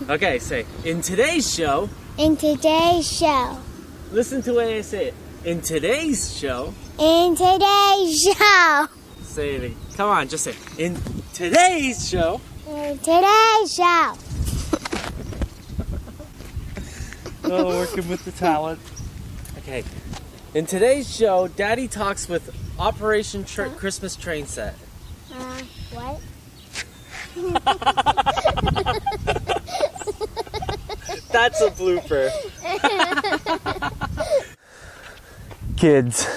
Okay, say, in today's show. In today's show. Listen to the way I say it. In today's show. In today's show. Say it. Come on, just say it. In today's show. In today's show. Oh, working with the talent. Okay. In today's show, Daddy talks with Operation Christmas Trainset. What? That's a blooper. Kids.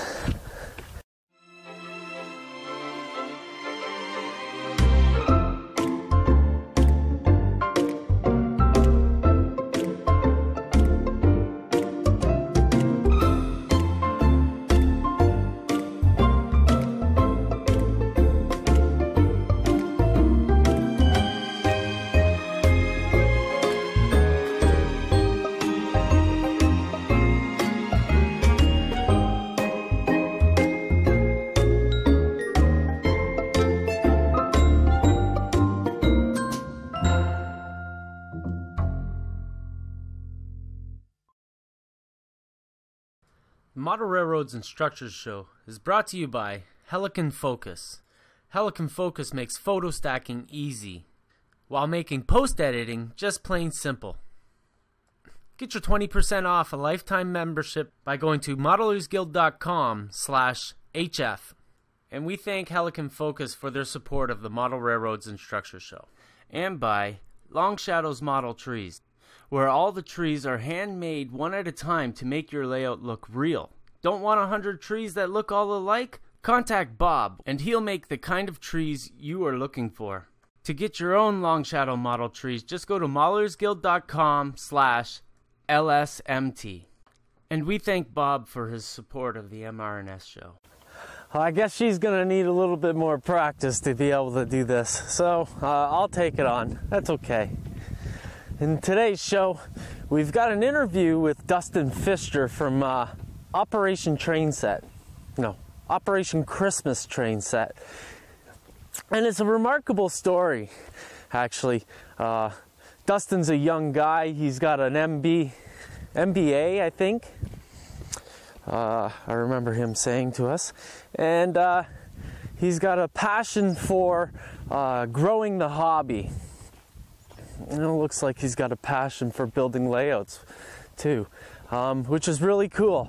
Model Railroads and Structures Show is brought to you by Helicon Focus. Helicon Focus makes photo stacking easy, while making post-editing just plain simple. Get your 20% off a lifetime membership by going to modelersguild.com/HF. And we thank Helicon Focus for their support of the Model Railroads and Structures Show. And by Long Shadows Model Trees, where all the trees are handmade one at a time to make your layout look real. Don't want 100 trees that look all alike? Contact Bob, and he'll make the kind of trees you are looking for. To get your own long shadow model trees, just go to modelersguild.com/LSMT. And we thank Bob for his support of the MR&S show. I guess she's going to need a little bit more practice to be able to do this, so I'll take it on. That's okay. In today's show, we've got an interview with Dustin Fisher from Operation Christmas Trainset. And it's a remarkable story, actually. Dustin's a young guy. He's got an MBA, I think. I remember him saying to us. And he's got a passion for growing the hobby. You know, it looks like he's got a passion for building layouts too, which is really cool.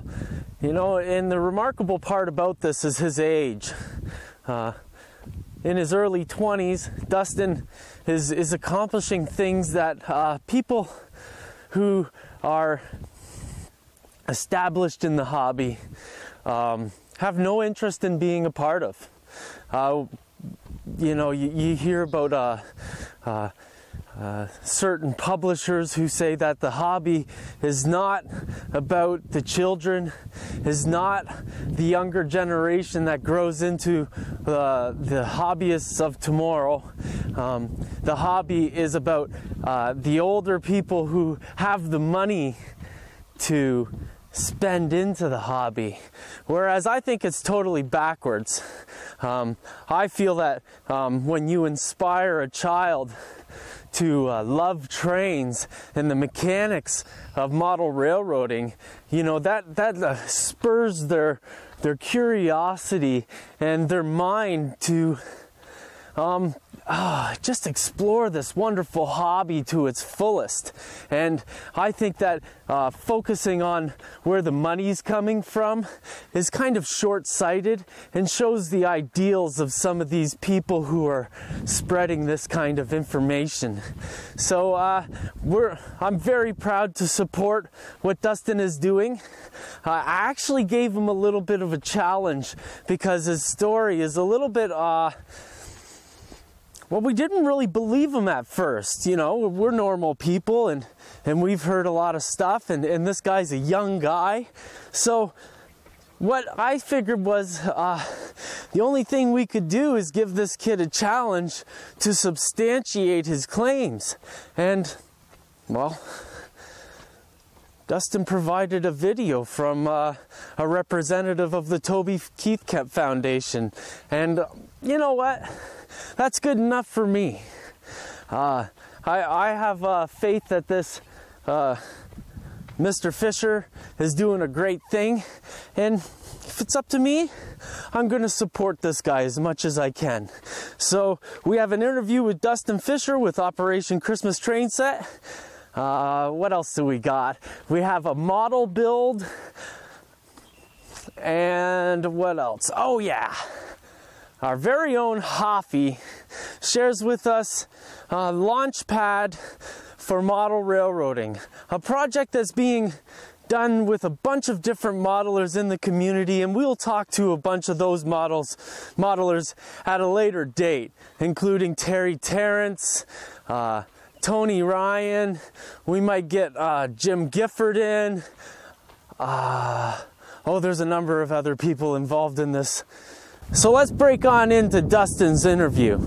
You know, and the remarkable part about this is his age. In his early 20s, Dustin is accomplishing things that people who are established in the hobby have no interest in being a part of. You know, you hear about certain publishers who say that the hobby is not about the children, is not the younger generation that grows into the hobbyists of tomorrow. The hobby is about the older people who have the money to spend into the hobby, whereas I think it's totally backwards. I feel that when you inspire a child to love trains and the mechanics of model railroading, you know, that spurs their curiosity and their mind to just explore this wonderful hobby to its fullest. And I think that focusing on where the money's coming from is kind of short-sighted and shows the ideals of some of these people who are spreading this kind of information. So I'm very proud to support what Dustin is doing. I actually gave him a little bit of a challenge because his story is a little bit well, we didn't really believe him at first. You know, we're normal people and we've heard a lot of stuff, and this guy's a young guy. So what I figured was the only thing we could do is give this kid a challenge to substantiate his claims. And, well, Dustin provided a video from a representative of the Toby Keith Kemp Foundation. And you know what? That's good enough for me. I have faith that this Mr. Fisher is doing a great thing, and if it's up to me, I'm going to support this guy as much as I can. So we have an interview with Dustin Fisher with Operation Christmas Trainset. What else do we got? We have a model build, and what else? Oh yeah, our very own Hoffy shares with us Launchpad for model railroading, a project that's being done with a bunch of different modelers in the community, and we'll talk to a bunch of those modelers at a later date, including Terry Terrence, Tony Ryan. We might get Jim Gifford in. Oh, there's a number of other people involved in this. So let's break on into Dustin's interview.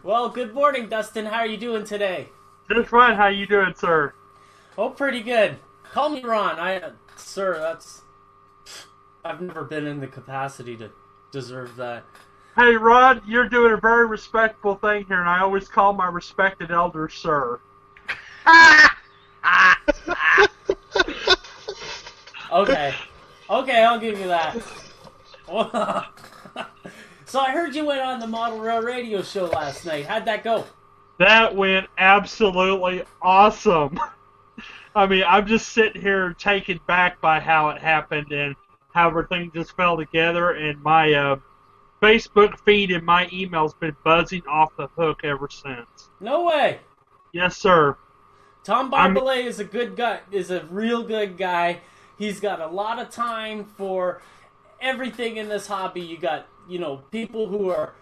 Well, good morning, Dustin. How are you doing today? Just fine. How you doing, sir? Oh, pretty good. Call me Ron. Sir, I've never been in the capacity to deserve that. Hey, Ron, you're doing a very respectful thing here, and I always call my respected elders sir. Okay, I'll give you that. So I heard you went on the Model Rail radio show last night. How'd that go? That went absolutely awesome. I mean, I'm just sitting here taken back by how it happened and how everything just fell together, and my Facebook feed and my email's been buzzing off the hook ever since. No way. Yes, sir. Tom Barbalet is a good guy. Is a real good guy. He's got a lot of time for everything in this hobby. You got, people who are,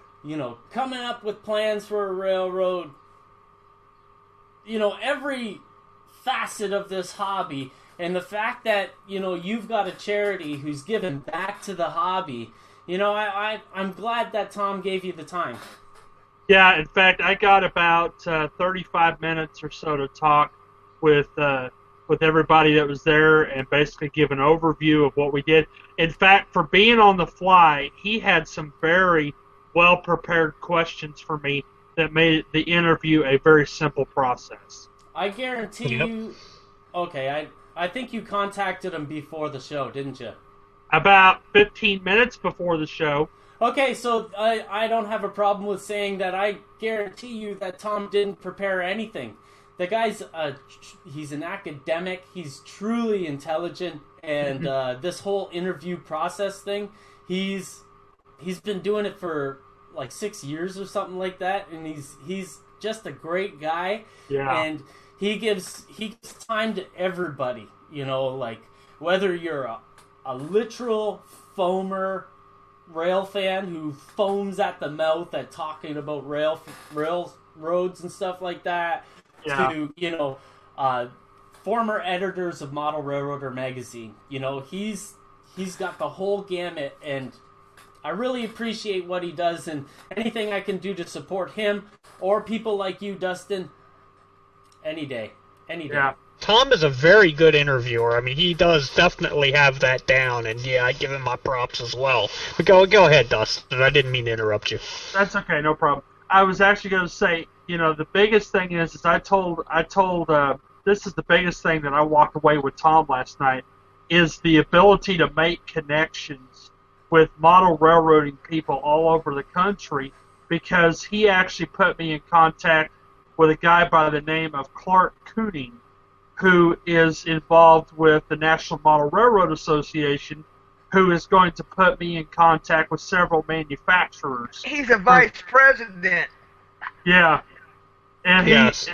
coming up with plans for a railroad. Every facet of this hobby, and the fact that you've got a charity who's given back to the hobby. I'm glad that Tom gave you the time. Yeah, in fact, I got about 35 minutes or so to talk with everybody that was there and basically give an overview of what we did. In fact, for being on the fly, he had some very well-prepared questions for me that made the interview a very simple process. I guarantee you... Okay, I think you contacted him before the show, didn't you? About 15 minutes before the show. Okay, so I don't have a problem with saying that I guarantee you that Tom didn't prepare anything. The guy's he's an academic. He's truly intelligent, and this whole interview process thing, he's been doing it for like 6 years or something like that, and he's just a great guy. Yeah. And he gives time to everybody. Like whether you're a literal foamer rail fan who foams at the mouth at talking about railroads and stuff like that, to former editors of Model Railroader magazine. He's got the whole gamut, and I really appreciate what he does, and anything I can do to support him or people like you, Dustin, any day. Yeah. Tom is a very good interviewer. I mean, he does definitely have that down, and yeah, I give him my props as well. But go ahead, Dustin. I didn't mean to interrupt you. That's okay, no problem. I was actually going to say, the biggest thing is I told this is the biggest thing that I walked away with Tom last night, is the ability to make connections with model railroading people all over the country, because he actually put me in contact with a guy by the name of Clark Cooning, who is involved with the National Model Railroad Association, who is going to put me in contact with several manufacturers. He's a vice president. Yeah. And yes.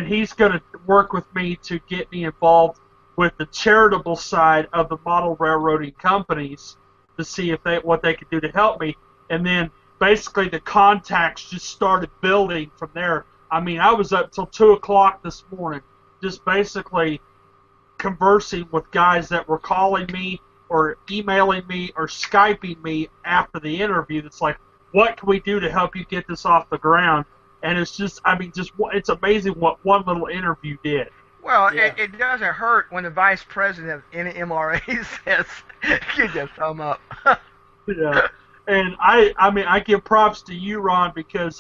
He's going to work with me to get me involved with the charitable side of the model railroading companies to see what they could do to help me. And then basically the contacts just started building from there. I mean, I was up till 2 o'clock this morning just basically conversing with guys that were calling me or emailing me or Skyping me after the interview. That's like, what can we do to help you get this off the ground? And it's just, it's amazing what one little interview did. Well, Yeah. it doesn't hurt when the vice president of any MRA says, "Give you a thumb up." Yeah. And I give props to you, Ron, because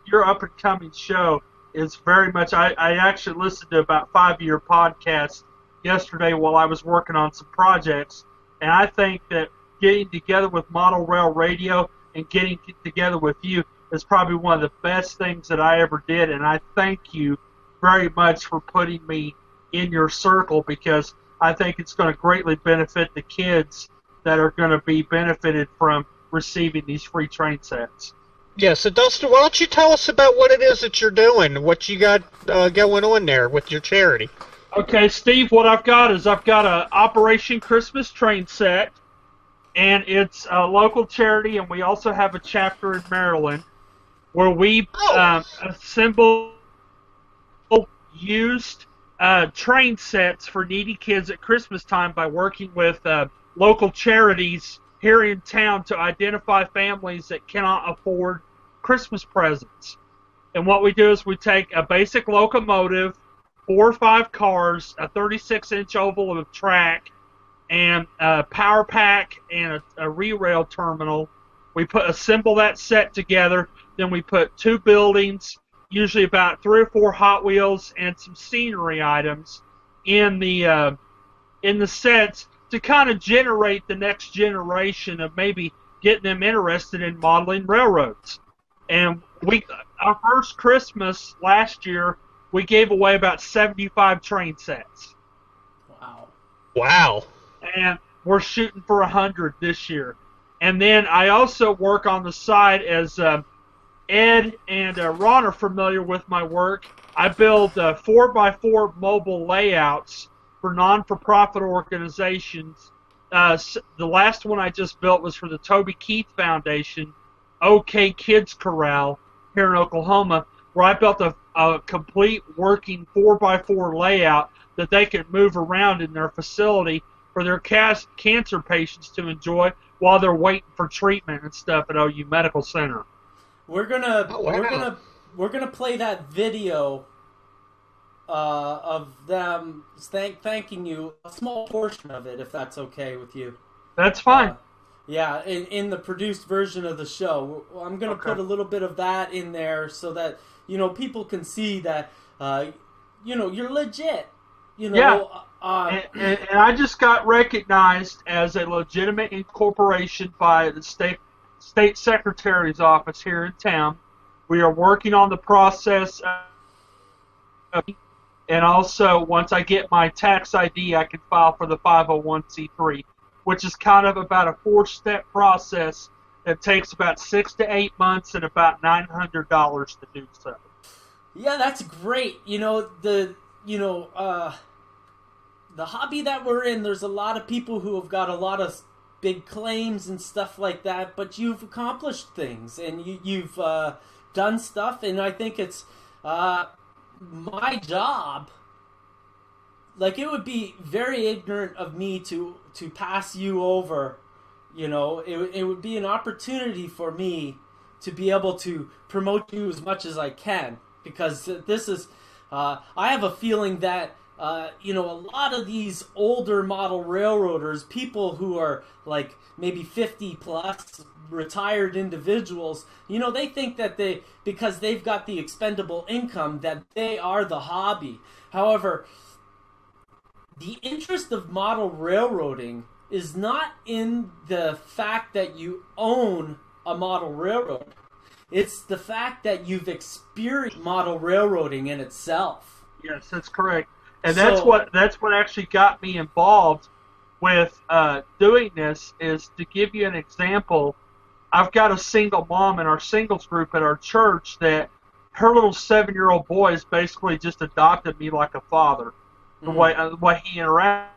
your up and coming show is very much. I actually listened to about 5 of your podcasts yesterday while I was working on some projects, and I think that getting together with Model Rail Radio and getting together with you is probably one of the best things that I ever did, and I thank you very much for putting me in your circle, because I think it's going to greatly benefit the kids that are going to be benefited from receiving these free train sets. Yeah, so Dustin, why don't you tell us about what it is that you're doing, what you got going on there with your charity? Okay, Steve, what I've got is I've got a Operation Christmas Trainset, and it's a local charity, and we also have a chapter in Maryland where we assemble used train sets for needy kids at Christmas time by working with local charities here in town to identify families that cannot afford Christmas presents. And what we do is we take a basic locomotive, 4 or 5 cars, a 36-inch oval of track, and a power pack and a re-rail terminal. We assemble that set together. Then we put 2 buildings, usually about 3 or 4 Hot Wheels and some scenery items in the sets to kind of generate the next generation of maybe getting them interested in modeling railroads. And our first Christmas last year, we gave away about 75 train sets. Wow. And we're shooting for 100 this year. And then I also work on the side, as Ed and Ron are familiar with my work. I build 4x4 mobile layouts for non-for-profit organizations. The last one I just built was for the Toby Keith Foundation, OK Kids Corral, here in Oklahoma, where I built a complete working 4x4 layout that they can move around in their facility for their cancer patients to enjoy while they're waiting for treatment and stuff at OU Medical Center. We're gonna play that video of them thanking you, a small portion of it, if that's okay with you. That's fine. Yeah, in the produced version of the show, I'm gonna put a little bit of that in there so that people can see that you're legit. Yeah. And I just got recognized as a legitimate incorporation by the state secretary's office here in town. We are working on the process and also once I get my tax ID, I can file for the 501c3, which is kind of about a 4-step process that takes about 6 to 8 months and about $900 to do so. Yeah, that's great. The hobby that we're in, there's a lot of people who have got a lot of big claims and stuff like that, but you've accomplished things and you've done stuff, and I think it's my job. Like, it would be very ignorant of me to pass you over. It would be an opportunity for me to be able to promote you as much as I can, because this is I have a feeling that a lot of these older model railroaders, people who are like maybe 50 plus retired individuals, they think that because they've got the expendable income, that they are the hobby. However, the interest of model railroading is not in the fact that you own a model railroad. It's the fact that you've experienced model railroading in itself. Yes, that's correct. And that's what actually got me involved with doing this. Is to give you an example, I've got a single mom in our singles group at our church that her little 7-year-old boy has basically just adopted me like a father, the way he interacts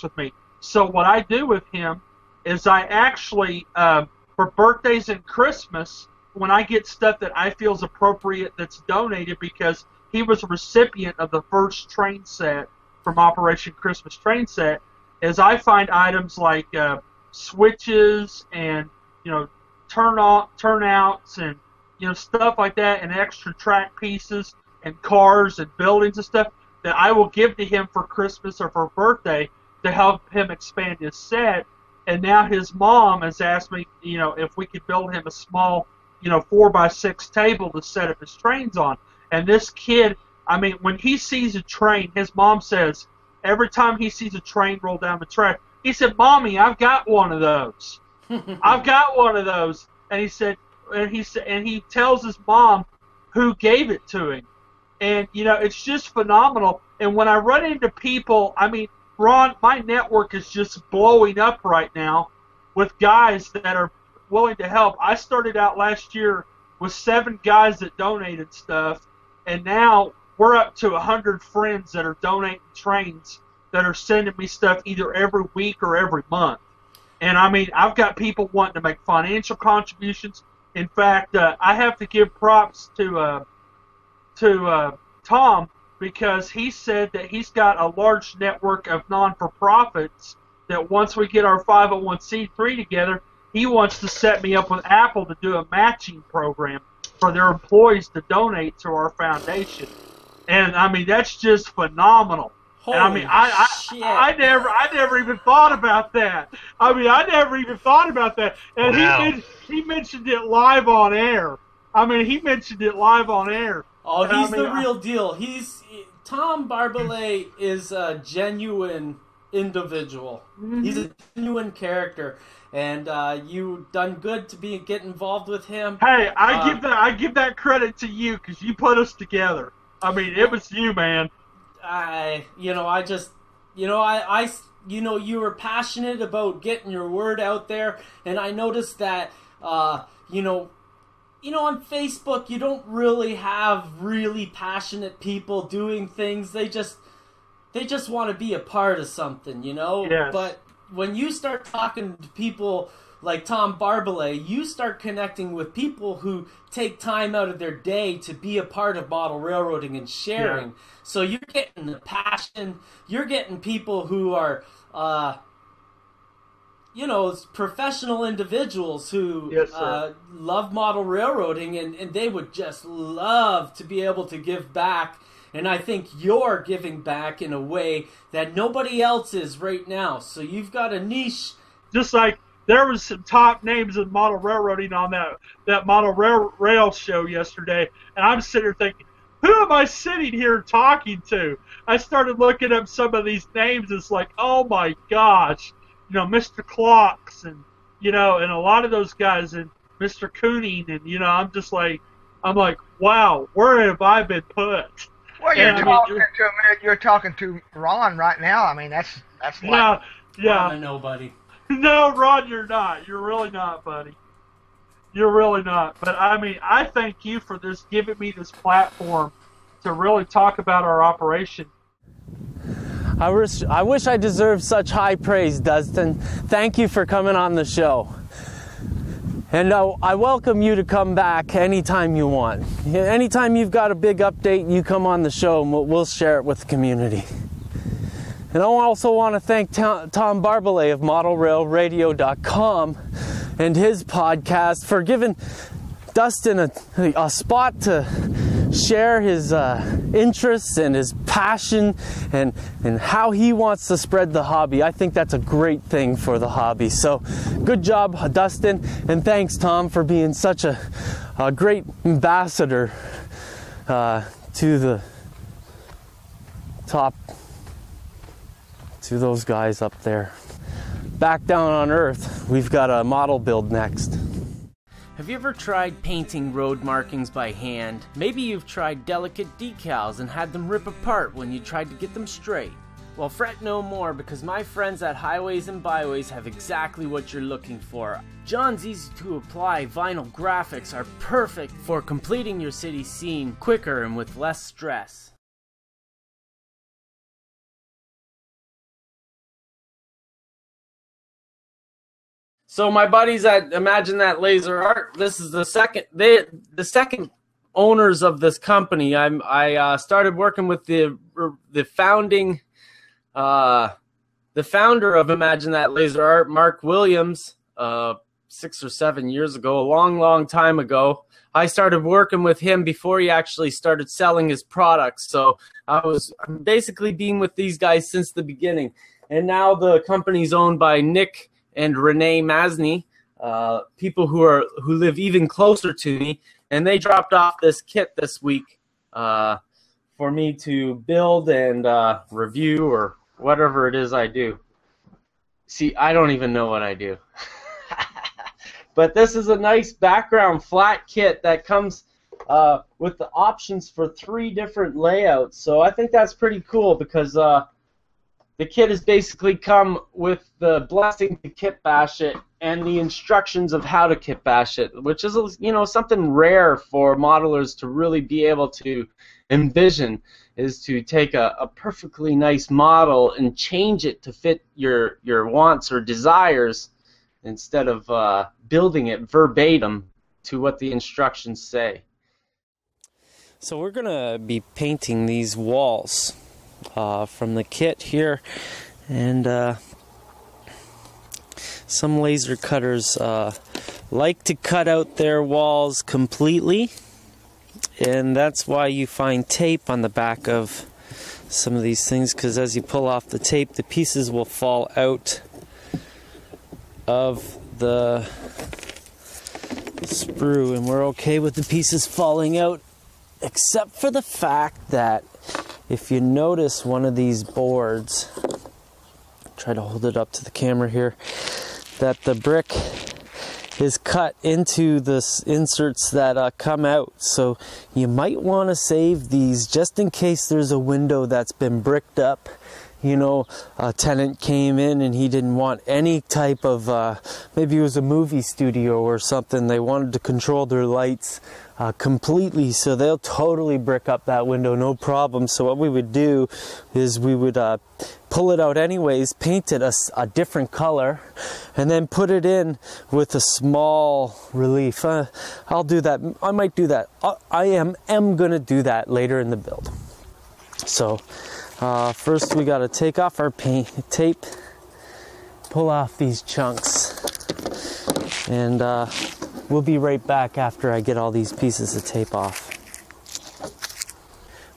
with me. So what I do with him is I actually, for birthdays and Christmas, when I get stuff that I feel is appropriate that's donated, because he was a recipient of the first train set from Operation Christmas Trainset, is I find items like switches and turnouts and stuff like that, and extra track pieces and cars and buildings and stuff that I will give to him for Christmas or for birthday to help him expand his set. And now his mom has asked me, if we could build him a small, 4x6 table to set up his trains on. And this kid, when he sees a train, his mom says, every time he sees a train roll down the track, he said, "Mommy, I've got one of those. I've got one of those." And he tells his mom who gave it to him. And, it's just phenomenal. And when I run into people, Ron, my network is just blowing up right now with guys that are willing to help. I started out last year with 7 guys that donated stuff, and now we're up to 100 friends that are donating trains that are sending me stuff either every week or every month. And, I've got people wanting to make financial contributions. In fact, I have to give props to Tom, because he said that he's got a large network of non-for-profits that once we get our 501c3 together, he wants to set me up with Apple to do a matching program for their employees to donate to our foundation. And, that's just phenomenal. Holy and shit. I never even thought about that. And wow. he mentioned it live on air. Oh, he's the real deal. Tom Barbalet is a genuine individual. Mm-hmm. He's a genuine character, and you done good to get involved with him. Hey, I give that credit to you because you put us together. It was you, man. You were passionate about getting your word out there, and I noticed that, on Facebook, you don't really have really passionate people doing things. They just want to be a part of something, Yes. But when you start talking to people like Tom Barbalet, you start connecting with people who take time out of their day to be a part of model railroading and sharing. Yeah. So you're getting the passion. You're getting people who are, professional individuals who yes, love model railroading, and they would just love to be able to give back. And I think you're giving back in a way that nobody else is right now. So you've got a niche. Just like there was some top names in model railroading on that model rail show yesterday, and I'm sitting there thinking, who am I sitting here talking to? I started looking up some of these names. It's like, oh my gosh, Mr. Clocks and and a lot of those guys, and Mr. Cooning, and I'm like, wow, where have I been put? Well, you're talking to Ron right now. That's like yeah. Ron, nobody. No, Ron, you're not. You're really not, buddy. You're really not. But I thank you for giving me this platform to really talk about our operation. I wish I deserved such high praise, Dustin. Thank you for coming on the show. And I welcome you to come back anytime you want. Anytime you've got a big update, you come on the show and we'll share it with the community. And I also want to thank Tom Barbalet of ModelRailRadio.com and his podcast for giving Dustin a spot to share his interests and his passion and how he wants to spread the hobby. I think that's a great thing for the hobby. So good job, Dustin, and thanks, Tom, for being such a great ambassador to the top, to those guys up there. Back down on Earth, we've got a model build next. Have you ever tried painting road markings by hand? Maybe you've tried delicate decals and had them rip apart when you tried to get them straight. Well, fret no more, because my friends at Highways and Byways have exactly what you're looking for. John's easy-to-apply vinyl graphics are perfect for completing your city scene quicker and with less stress. So my buddies at Imagine That Laser Art, this is the second owners of this company. I started working with the founder of Imagine That Laser Art, Mark Williams, 6 or 7 years ago, a long time ago. I started working with him before he actually started selling his products. So I'm basically been with these guys since the beginning. And now the company's owned by Nick and Renee Masney, people who live even closer to me. And they dropped off this kit this week for me to build and review or whatever it is I do. See, I don't even know what I do. But this is a nice background flat kit that comes with the options for 3 different layouts. So I think that's pretty cool because the kit has basically come with the blessing to kit bash it and the instructions of how to kit bash it, which is, you know, something rare for modelers to really be able to envision, is to take a perfectly nice model and change it to fit your wants or desires instead of building it verbatim to what the instructions say. So we're going to be painting these walls from the kit here, and some laser cutters like to cut out their walls completely, and that's why you find tape on the back of some of these things, because as you pull off the tape, the pieces will fall out of the sprue, and we're okay with the pieces falling out, except for the fact that if you notice one of these boards, try to hold it up to the camera here, that the brick is cut into the inserts that come out. So you might want to save these just in case there's a window that's been bricked up. You know, a tenant came in and he didn't want any type of, maybe it was a movie studio or something, they wanted to control their lights completely, so they'll totally brick up that window, no problem. So what we would do is we would pull it out anyways, paint it a different color, and then put it in with a small relief. I'll do that. I might do that. I am going to do that later in the build. So first we got to take off our tape, pull off these chunks, and we'll be right back after I get all these pieces of tape off.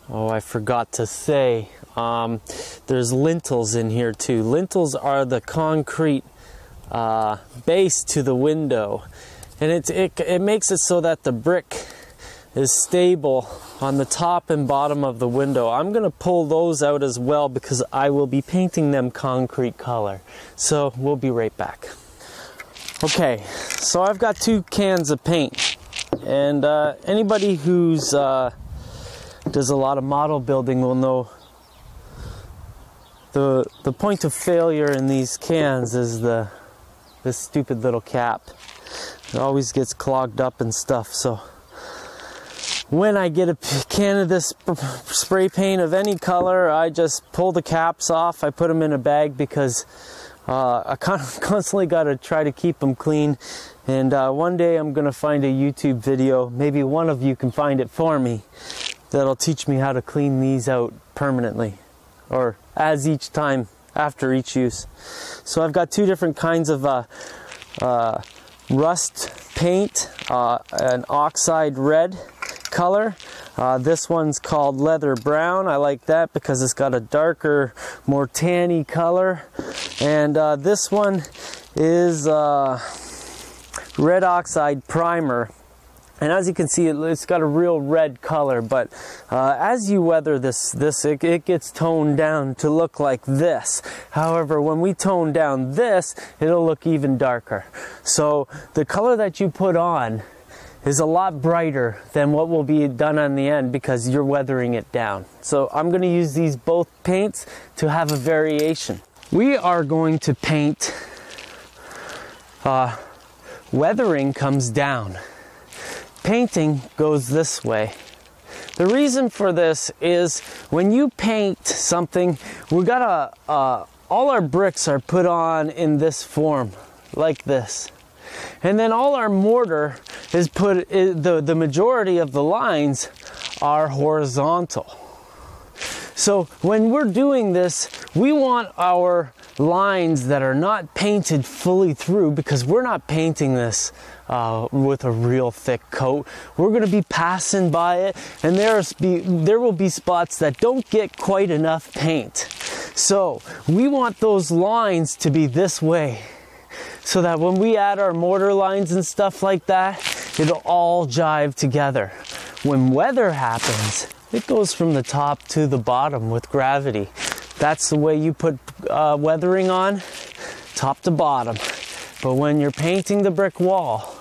Oh, I forgot to say, there's lintels in here too. Lintels are the concrete base to the window, and it makes it so that the brick is stable on the top and bottom of the window. I'm going to pull those out as well because I will be painting them concrete color. So we'll be right back. Okay, so I've got 2 cans of paint, and anybody who's does a lot of model building will know the point of failure in these cans is this stupid little cap. It always gets clogged up and stuff. So when I get a can of this spray paint of any color, I just pull the caps off. I put them in a bag because I constantly got to try to keep them clean. And one day I'm going to find a YouTube video, maybe one of you can find it for me, that'll teach me how to clean these out permanently, or as each time after each use. So I've got 2 different kinds of rust paint, an oxide red color. This one's called leather brown. I like that because it's got a darker, more tanny color. And this one is red oxide primer. And as you can see, it's got a real red color, but as you weather this it gets toned down to look like this. However, when we tone down this, it'll look even darker. So the color that you put on is a lot brighter than what will be done on the end because you're weathering it down. So I'm going to use these both paints to have a variation. We are going to paint, weathering comes down. Painting goes this way. The reason for this is when you paint something, we got all our bricks are put on in this form, like this. And then all our mortar is the majority of the lines are horizontal. So when we're doing this, we want our lines that are not painted fully through, because we're not painting this with a real thick coat. We're going to be passing by it, and there will be spots that don't get quite enough paint. So we want those lines to be this way, so that when we add our mortar lines and stuff like that, it'll all jive together. When weather happens, it goes from the top to the bottom with gravity. That's the way you put weathering on, top to bottom. But when you're painting the brick wall,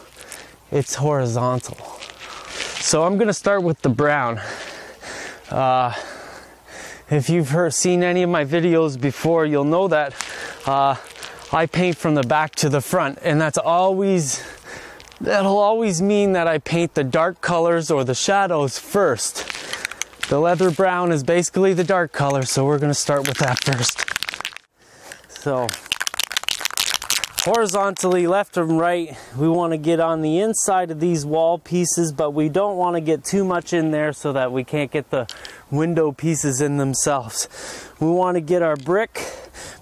it's horizontal. So I'm gonna start with the brown. If you've seen any of my videos before, you'll know that I paint from the back to the front, and that'll always mean that I paint the dark colors or the shadows first. The leather brown is basically the dark color, so we're going to start with that first. So, horizontally, left and right, we want to get on the inside of these wall pieces, but we don't want to get too much in there so that we can't get the window pieces in themselves. We want to get our brick,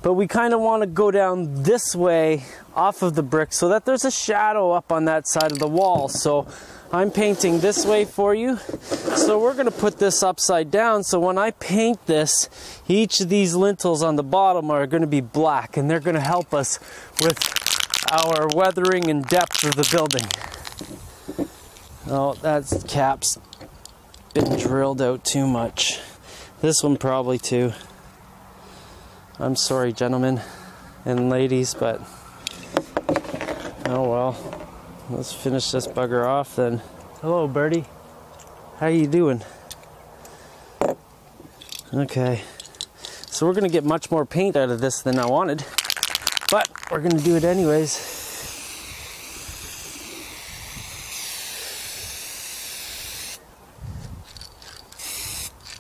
but we kind of want to go down this way off of the brick so that there's a shadow up on that side of the wall. So I'm painting this way for you. So we're going to put this upside down, so when I paint this, each of these lintels on the bottom are going to be black, and they're going to help us with our weathering and depth of the building. Oh, that cap's been drilled out too much. This one probably too. I'm sorry, gentlemen and ladies, but oh well. Let's finish this bugger off then. Hello, birdie. How you doing? Okay. So we're going to get much more paint out of this than I wanted, but we're going to do it anyways.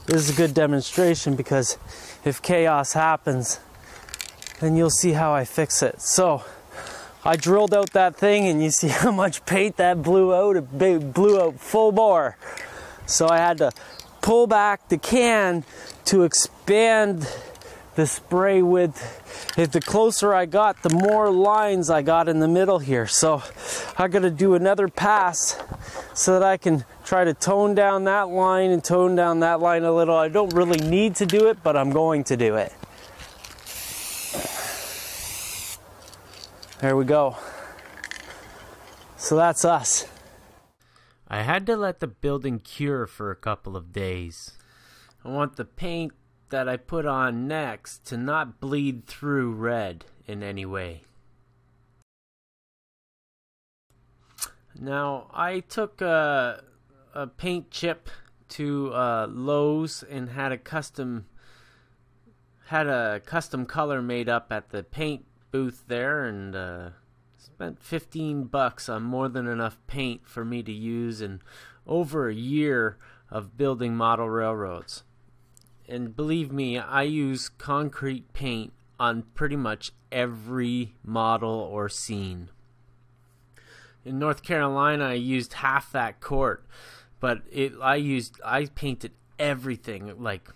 This is a good demonstration, because if chaos happens, then you'll see how I fix it. So I drilled out that thing, and you see how much paint that blew out. It blew out full bore. So I had to pull back the can to expand the spray width. The closer I got, the more lines I got in the middle here. So I got to do another pass so that I can try to tone down that line and tone down that line a little. I don't really need to do it, but I'm going to do it. There we go. So that's us. I had to let the building cure for a couple of days. I want the paint that I put on next to not bleed through red in any way. Now, I took a paint chip to Lowe's and had a custom color made up at the paint booth there, and spent $15 on more than enough paint for me to use in over a year of building model railroads. And believe me, I use concrete paint on pretty much every model or scene. In North Carolina, I used half that quart, but I painted everything, like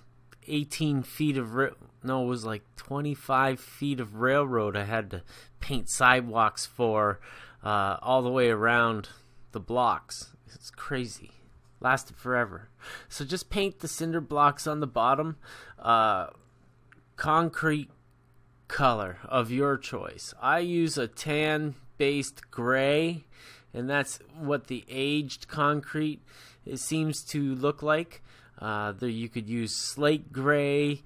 18 feet of it was like 25 feet of railroad I had to paint sidewalks for, all the way around the blocks. It's crazy. Lasted forever. So just paint the cinder blocks on the bottom, concrete color of your choice. I use a tan based gray, and that's what the aged concrete seems to look like. There you could use slate gray.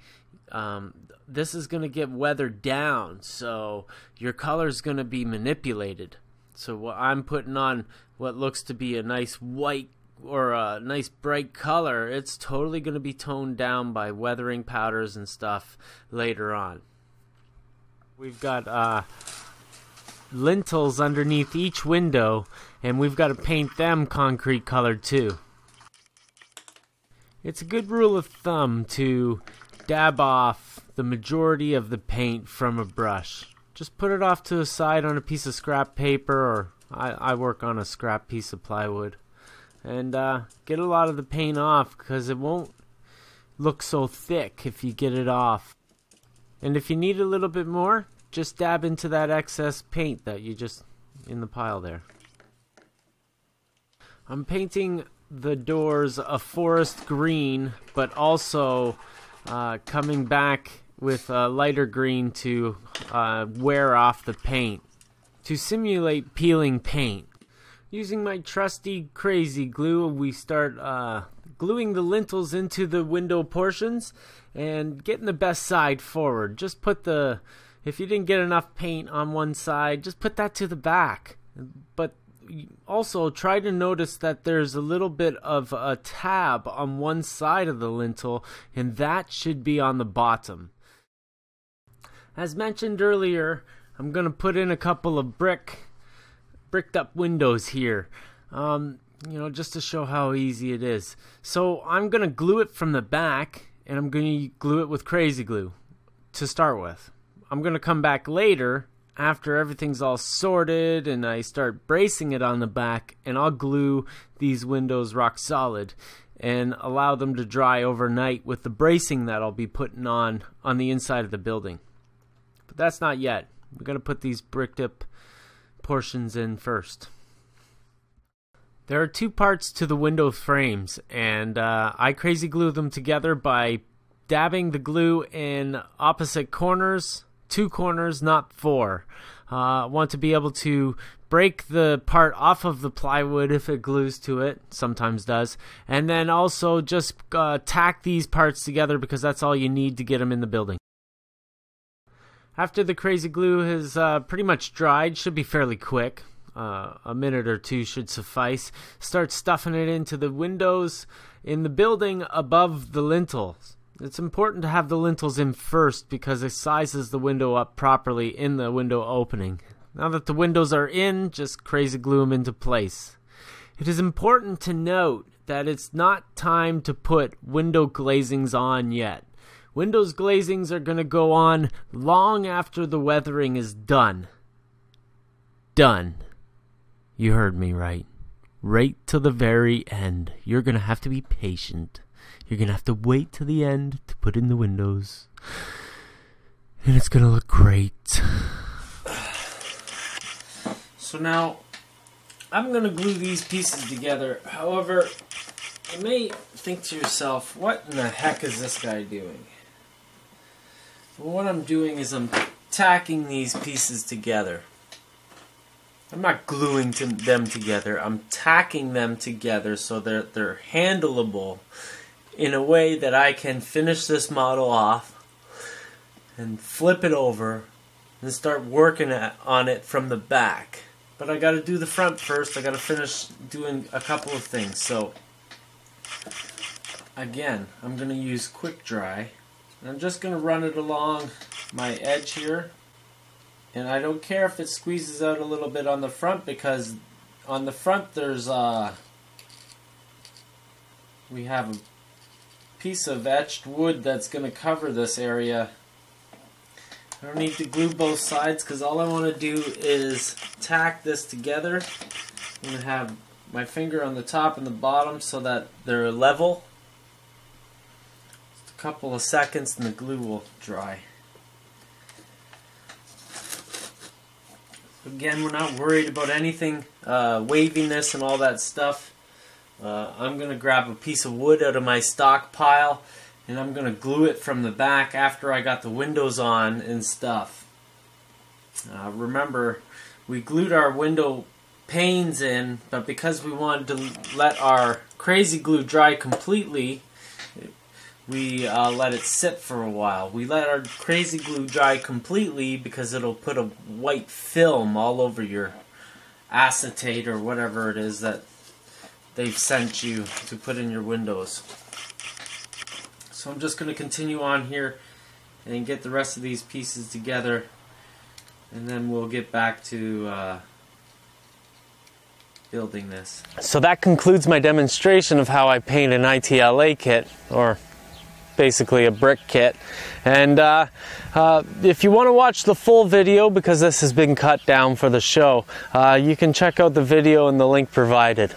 This is going to get weathered down, so your color is going to be manipulated. So what I'm putting on what looks to be a nice white or a nice bright color, it's totally going to be toned down by weathering powders and stuff later on. We've got lintels underneath each window, and we've got to paint them concrete colored too. It's a good rule of thumb to dab off the majority of the paint from a brush. Just put it off to the side on a piece of scrap paper, or I work on a scrap piece of plywood, and get a lot of the paint off, because it won't look so thick if you get it off. And if you need a little bit more, just dab into that excess paint that you just in the pile there. I'm painting the doors a forest green, but also coming back with a lighter green to wear off the paint to simulate peeling paint. Using my trusty crazy glue, we start gluing the lintels into the window portions and getting the best side forward. Just put if you didn't get enough paint on one side, just put that to the back. But also try to notice that there's a little bit of a tab on one side of the lintel, and that should be on the bottom. As mentioned earlier, I'm going to put in a couple of bricked up windows here, just to show how easy it is. So I'm going to glue it from the back, and I'm going to glue it with crazy glue to start with. I'm going to come back later after everything's all sorted and I start bracing it on the back, and I'll glue these windows rock solid and allow them to dry overnight with the bracing that I'll be putting on the inside of the building. But that's not yet. We're going to put these bricked up portions in first. There are two parts to the window frames, and I crazy glue them together by dabbing the glue in opposite corners, 2 corners, not 4. I want to be able to break the part off of the plywood if it glues to it, sometimes does, and then also just tack these parts together because that's all you need to get them in the building. After the crazy glue has pretty much dried, should be fairly quick, a minute or 2 should suffice, start stuffing it into the windows in the building above the lintels. It's important to have the lintels in first because it sizes the window up properly in the window opening. Now that the windows are in, just crazy glue them into place. It is important to note that it's not time to put window glazings on yet. Windows glazings are going to go on long after the weathering is done. Done. You heard me right. Right till the very end. You're going to have to be patient. You're going to have to wait till the end to put in the windows. And it's going to look great. So now, I'm going to glue these pieces together. However, you may think to yourself, what in the heck is this guy doing? Well, what I'm doing is I'm tacking these pieces together. I'm not gluing them together. I'm tacking them together so they're handleable in a way that I can finish this model off and flip it over and start working on it from the back. But I got to do the front first. I got to finish doing a couple of things. So again, I'm going to use quick dry. I'm just going to run it along my edge here, and I don't care if it squeezes out a little bit on the front, because on the front there's we have a piece of etched wood that's going to cover this area. I don't need to glue both sides because all I want to do is tack this together. I'm going to have my finger on the top and the bottom so that they're level. Couple of seconds and the glue will dry. Again, we're not worried about anything waviness and all that stuff. I'm going to grab a piece of wood out of my stockpile and I'm going to glue it from the back after I got the windows on and stuff. Remember, we glued our window panes in, but because we wanted to let our crazy glue dry completely, we let it sit for a while. We let our crazy glue dry completely because it'll put a white film all over your acetate or whatever it is that they've sent you to put in your windows. So I'm just going to continue on here and get the rest of these pieces together, and then we'll get back to building this. So that concludes my demonstration of how I paint an ITLA kit, or basically a brick kit. And if you want to watch the full video, because this has been cut down for the show, you can check out the video in the link provided.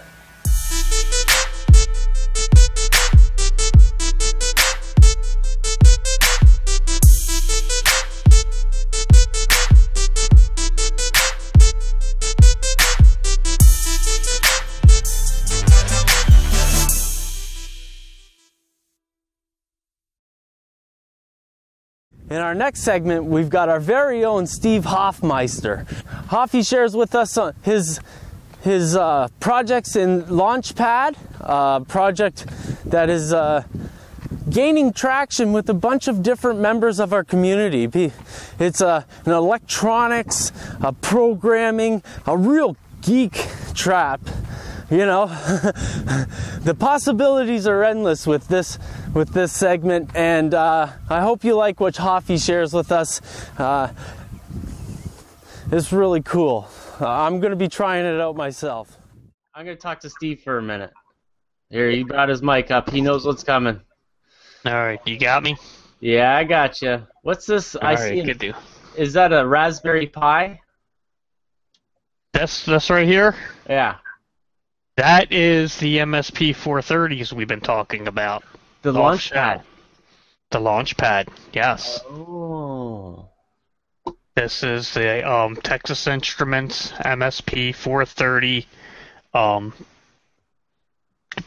In our next segment, we've got our very own Steve Hofmeister. Hoffy shares with us his projects in Launchpad, a project that is gaining traction with a bunch of different members of our community. It's an electronics, a programming, a real geek trap. You know, the possibilities are endless with this segment, and I hope you like what Hoffy shares with us. It's really cool. I'm going to be trying it out myself. I'm going to talk to Steve for a minute. Here, he brought his mic up. He knows what's coming. All right, you got me? Yeah, I got you. What's this? All right, good deal. Is that a Raspberry Pi? This right here? Yeah. That is the MSP 430s we've been talking about. The Launchpad. The Launchpad, yes. Oh. This is the Texas Instruments MSP 430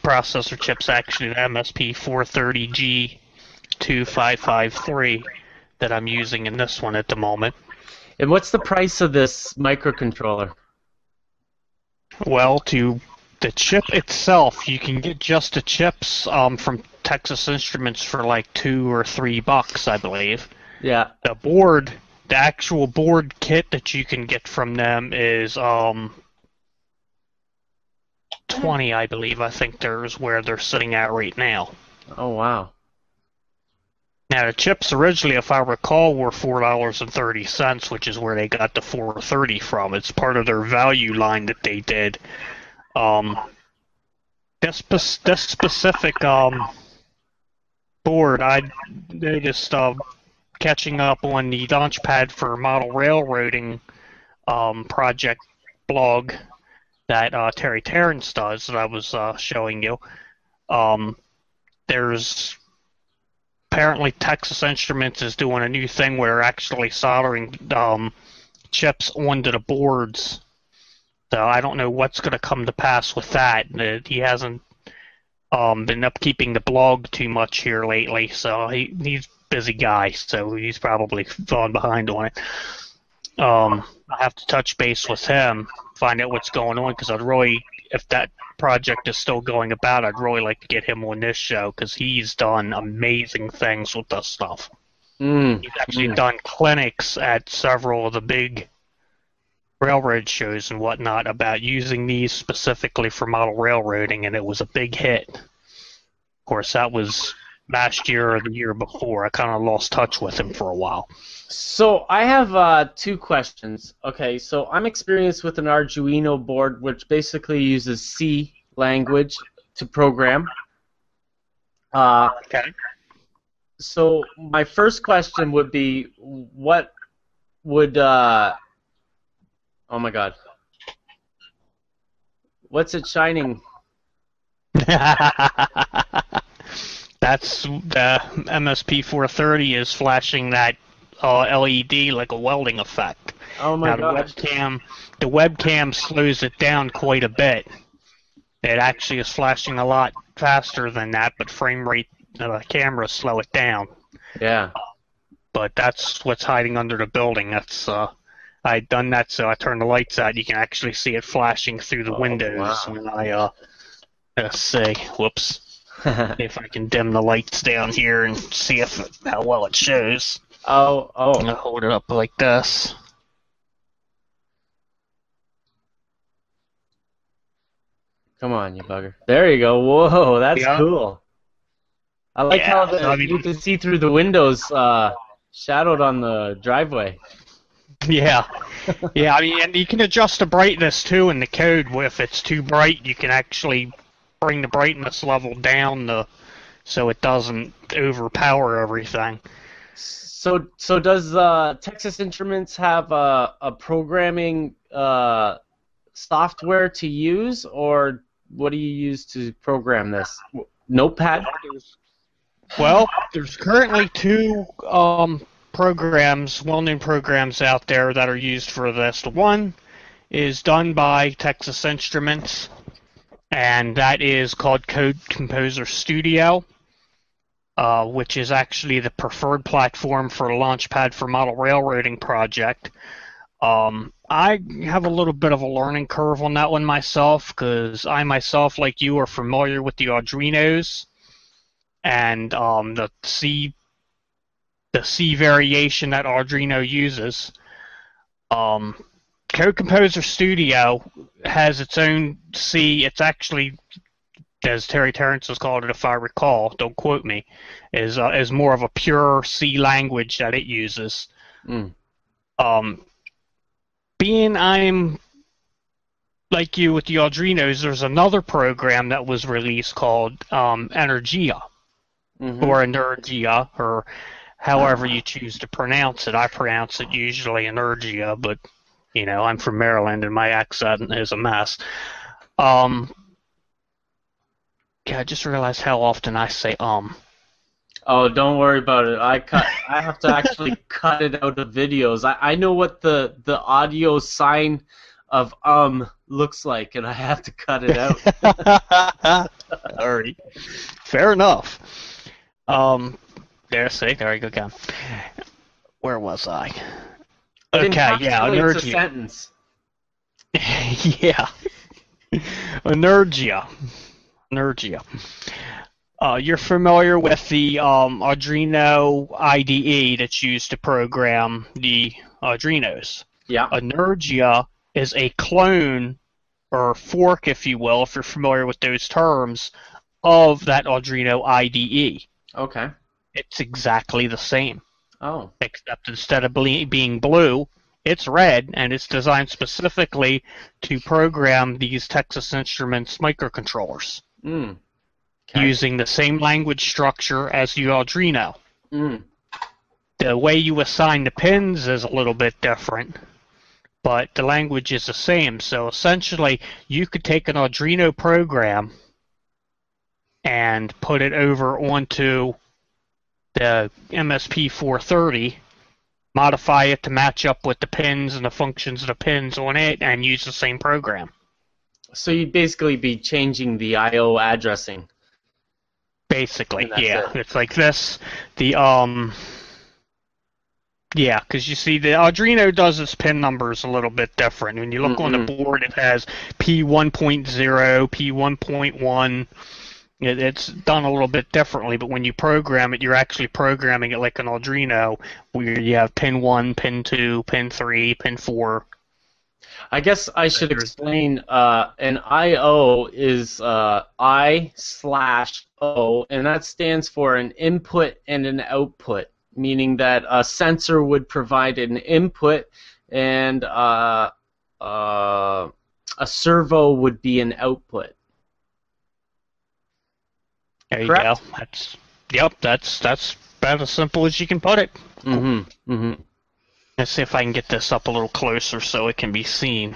processor chips, actually the MSP 430G2553 that I'm using in this one at the moment. And what's the price of this microcontroller? Well, the chip itself, you can get just the chips from Texas Instruments for like $2 or $3, I believe. Yeah. The actual board kit that you can get from them is $20, I believe. I think there's where they're sitting at right now. Oh, wow. Now, the chips originally, if I recall, were $4.30, which is where they got the 430 from. It's part of their value line that they did. This specific board, I noticed catching up on the Launchpad for Model Railroading project blog that Terry Terrence does that I was showing you. There's apparently Texas Instruments is doing a new thing where they're actually soldering chips onto the boards. So I don't know what's going to come to pass with that. He hasn't been upkeeping the blog too much here lately, so he's a busy guy, so he's probably fallen behind on it. I have to touch base with him, find out what's going on, because I'd really, if that project is still going about, I'd really like to get him on this show, because he's done amazing things with this stuff. He's actually done clinics at several of the big railroad shows and whatnot about using these specifically for model railroading, and it was a big hit. Of course, that was last year or the year before. I kind of lost touch with him for a while. So I have two questions. Okay, so I'm experienced with an Arduino board, which basically uses C language to program. Okay. So my first question would be, what would oh my God. What's it shining? That's the MSP 430 is flashing that LED like a welding effect. Oh my God. The webcam slows it down quite a bit. It actually is flashing a lot faster than that, but frame rate the cameras slow it down. Yeah. But that's what's hiding under the building. That's I'd done that, so I turned the lights out. You can actually see it flashing through the windows. Wow. And let's see. Whoops. If I can dim the lights down here and see how well it shows. Oh. I'm gonna hold it up like this. Come on, you bugger. There you go. Whoa, that's cool. I like how you can see through the windows shadowed on the driveway. Yeah. Yeah, I mean, and you can adjust the brightness too in the code. If it's too bright, you can actually bring the brightness level down so it doesn't overpower everything. So does Texas Instruments have a programming software to use, or what do you use to program this? Notepad? Well, there's currently two programs, well-known programs out there that are used for this. One is done by Texas Instruments, and that is called Code Composer Studio. which is actually the preferred platform for Launchpad for model railroading project. I have a little bit of a learning curve on that one myself, because I myself, like you, are familiar with the Arduinos and the C variation that Arduino uses. Code Composer Studio has its own C. It's actually, as Terry Terrence has called it, if I recall, don't quote me, is more of a pure C language that it uses. Being I'm like you with the Arduinos, there's another program that was released called Energia, or Energia, or however you choose to pronounce it. I pronounce it usually Energia, but you know, I'm from Maryland and my accent is a mess. Yeah, I just realized how often I say Oh, don't worry about it. I have to actually cut it out of videos. I know what the audio sign of looks like, and I have to cut it out. Alright. Fair enough. There you go, Cam. Where was I? Okay, yeah, Encapsulates a Energia. sentence. Yeah. Energia. You're familiar with the Arduino IDE that's used to program the Arduinos. Yeah. Energia is a clone, or fork, if you will, if you're familiar with those terms, of that Arduino IDE. Okay. It's exactly the same. Oh. Except instead of being blue, it's red, and it's designed specifically to program these Texas Instruments microcontrollers. Okay. Using the same language structure as the Arduino. The way you assign the pins is a little bit different, but the language is the same. So essentially, you could take an Arduino program and put it over onto the MSP430, modify it to match up with the pins and the functions of the pins on it, and use the same program. So you'd basically be changing the I/O addressing. Basically, yeah. It's like this. Yeah, because you see, the Arduino does its pin numbers a little bit different. When you look on the board, it has P1.0, P1.1. It's done a little bit differently, but when you program it, you're actually programming it like an Arduino, where you have pin 1, pin 2, pin 3, pin 4. I guess I should explain, an I/O is I/O, and that stands for an input and an output, meaning that a sensor would provide an input and a servo would be an output. There you Correct? go. That's about as simple as you can put it. Let's see if I can get this up a little closer so it can be seen.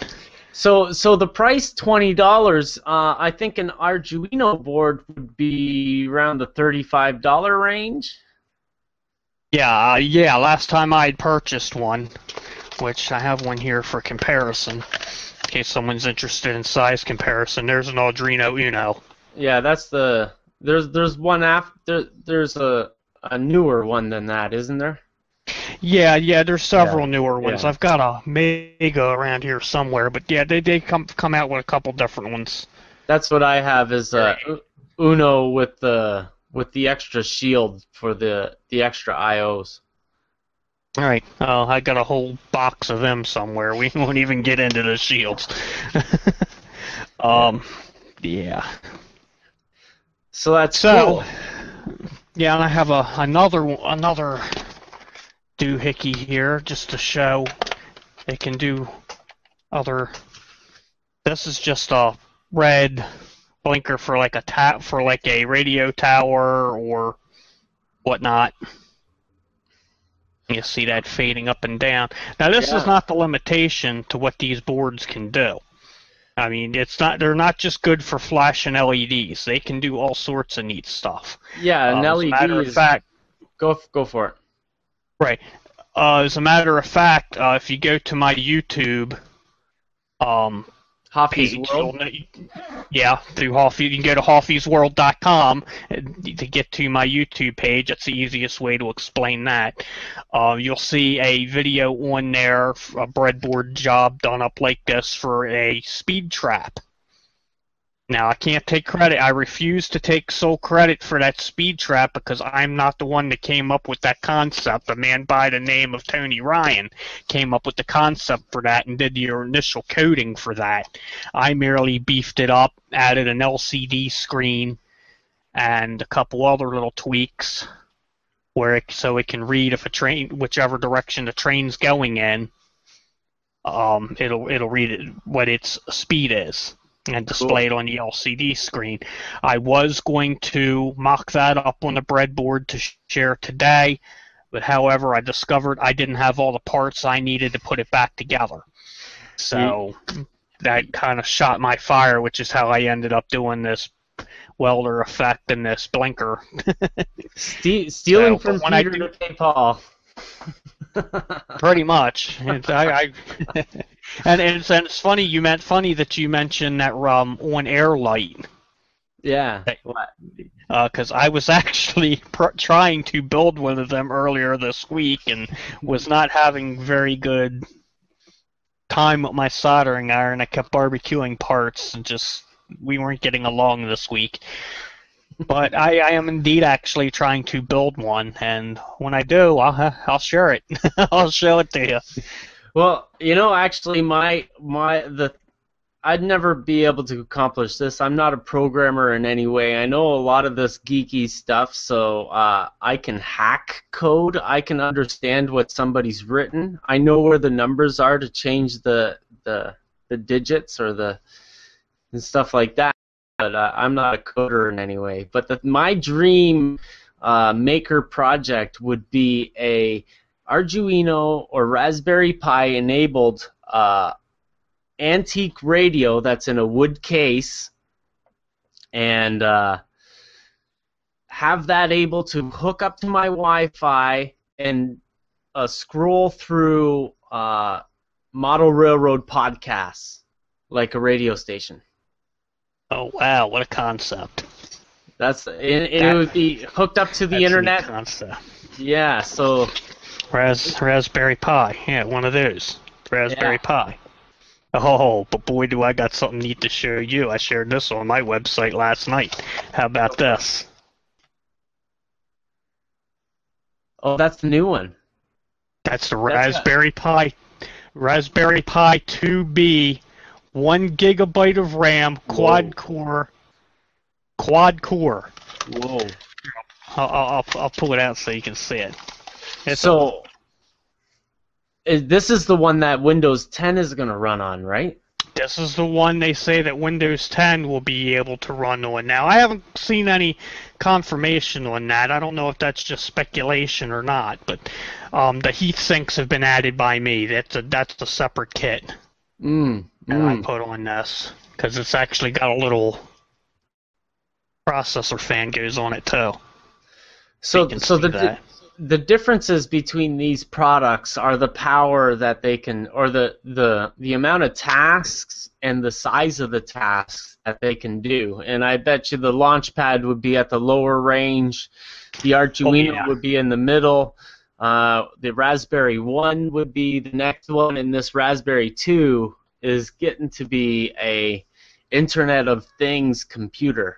So the price, $20. I think an Arduino board would be around the $35 range. Yeah. Last time I had purchased one, which I have one here for comparison, in case someone's interested in size comparison. There's an Arduino Uno. Yeah, that's the. There's one after. There's a newer one than that, isn't there? Yeah, there's several newer ones. Yeah. I've got a Mega around here somewhere, but yeah, they come out with a couple different ones. That's what I have is Uno with the extra shield for the extra IOs. All right, I got a whole box of them somewhere. We won't even get into the shields. Yeah. So that's cool. Yeah, and I have another doohickey here just to show it can do other. This is just a red blinker for like a radio tower or whatnot. You see that fading up and down. Now this is not the limitation to what these boards can do. I mean, they're not just good for flashing LEDs. They can do all sorts of neat stuff. Yeah, an LED as a matter of fact, go for it. Right. As a matter of fact, if you go to my YouTube, Hoffy's page. World? Yeah, through Hoffy. You can go to hoffysworld.com to get to my YouTube page. That's the easiest way to explain that. You'll see a video on there, a breadboard job done up like this for a speed trap. Now, I can't take credit. I refuse to take sole credit for that speed trap because I'm not the one that came up with that concept. A man by the name of Tony Ryan came up with the concept for that and did the initial coding for that. I merely beefed it up, added an LCD screen, and a couple other little tweaks so it can read if a train, whichever direction the train's going in, it'll read it, what its speed is, and display it on the LCD screen. I was going to mock that up on the breadboard to share today, but however, I discovered I didn't have all the parts I needed to put it back together. So that kind of shot my fire, which is how I ended up doing this welder effect and this blinker. Stealing from Peter to pay Paul. Pretty much. And it's funny that you mentioned that on-air light. Yeah. What? Because I was actually trying to build one of them earlier this week and was not having very good time with my soldering iron. I kept barbecuing parts and we weren't getting along this week. But I am indeed actually trying to build one, and when I do, I'll share it. I'll show it to you. Well, actually, I'd never be able to accomplish this. I'm not a programmer in any way. I know a lot of this geeky stuff, so I can hack code. I can understand what somebody's written. I know where the numbers are to change the digits or and stuff like that. But I'm not a coder in any way. But my dream maker project would be a Arduino or Raspberry Pi enabled antique radio that's in a wood case, and have that able to hook up to my Wi-Fi and scroll through model railroad podcasts like a radio station. Oh wow! What a concept! It would be hooked up to the internet. A concept. Yeah. So. Raspberry Pi. Yeah, one of those. Raspberry Pi. Oh, but boy, do I got something neat to show you. I shared this on my website last night. How about this? Oh, that's the new one. That's the Raspberry Pi. Raspberry Pi 2B. 1 gigabyte of RAM, quad core. Whoa! I'll pull it out so you can see it. This is the one that Windows 10 is going to run on, right? This is the one they say that Windows 10 will be able to run on. Now, I haven't seen any confirmation on that. I don't know if that's just speculation or not, but the heat sinks have been added by me. That's a separate kit. I put on this because it's actually got a little processor fan goes on it too. So the differences between these products are the power that they can, or the amount of tasks and the size of the tasks that they can do. And I bet you the Launchpad would be at the lower range, the Arduino would be in the middle, the Raspberry 1 would be the next one, and this Raspberry 2 is getting to be a Internet of Things computer.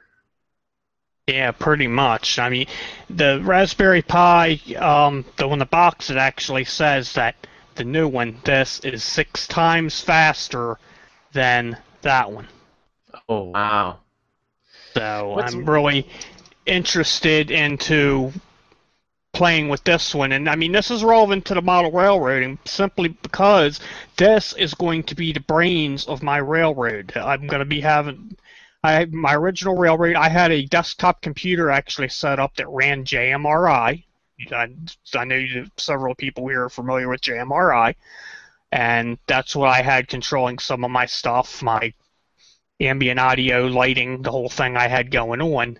Yeah, pretty much. I mean, the Raspberry Pi, on the box, it actually says that the new one, this is 6 times faster than that one. Oh, wow. So I'm really interested into playing with this one, and I mean this is relevant to the model railroading simply because this is going to be the brains of my railroad. I'm going to be having my original railroad. I had a desktop computer actually set up that ran JMRI. I know several people here are familiar with JMRI, and that's what I had controlling some of my stuff, my ambient audio, lighting, the whole thing I had going on.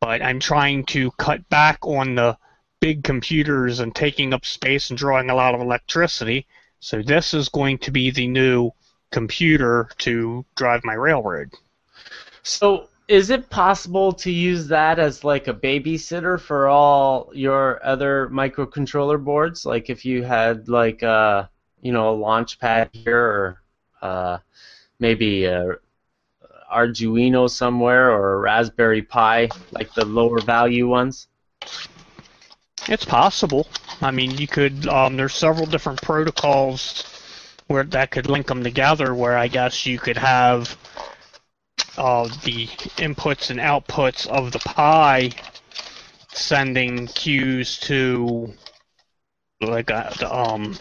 But I'm trying to cut back on the big computers and taking up space and drawing a lot of electricity. So this is going to be the new computer to drive my railroad. So, is it possible to use that as like a babysitter for all your other microcontroller boards? Like if you had like a Launchpad here, or maybe a Arduino somewhere, or a Raspberry Pi, like the lower value ones? It's possible. I mean, you could. There's several different protocols where that could link them together. Where I guess you could have the inputs and outputs of the Pi sending cues to like the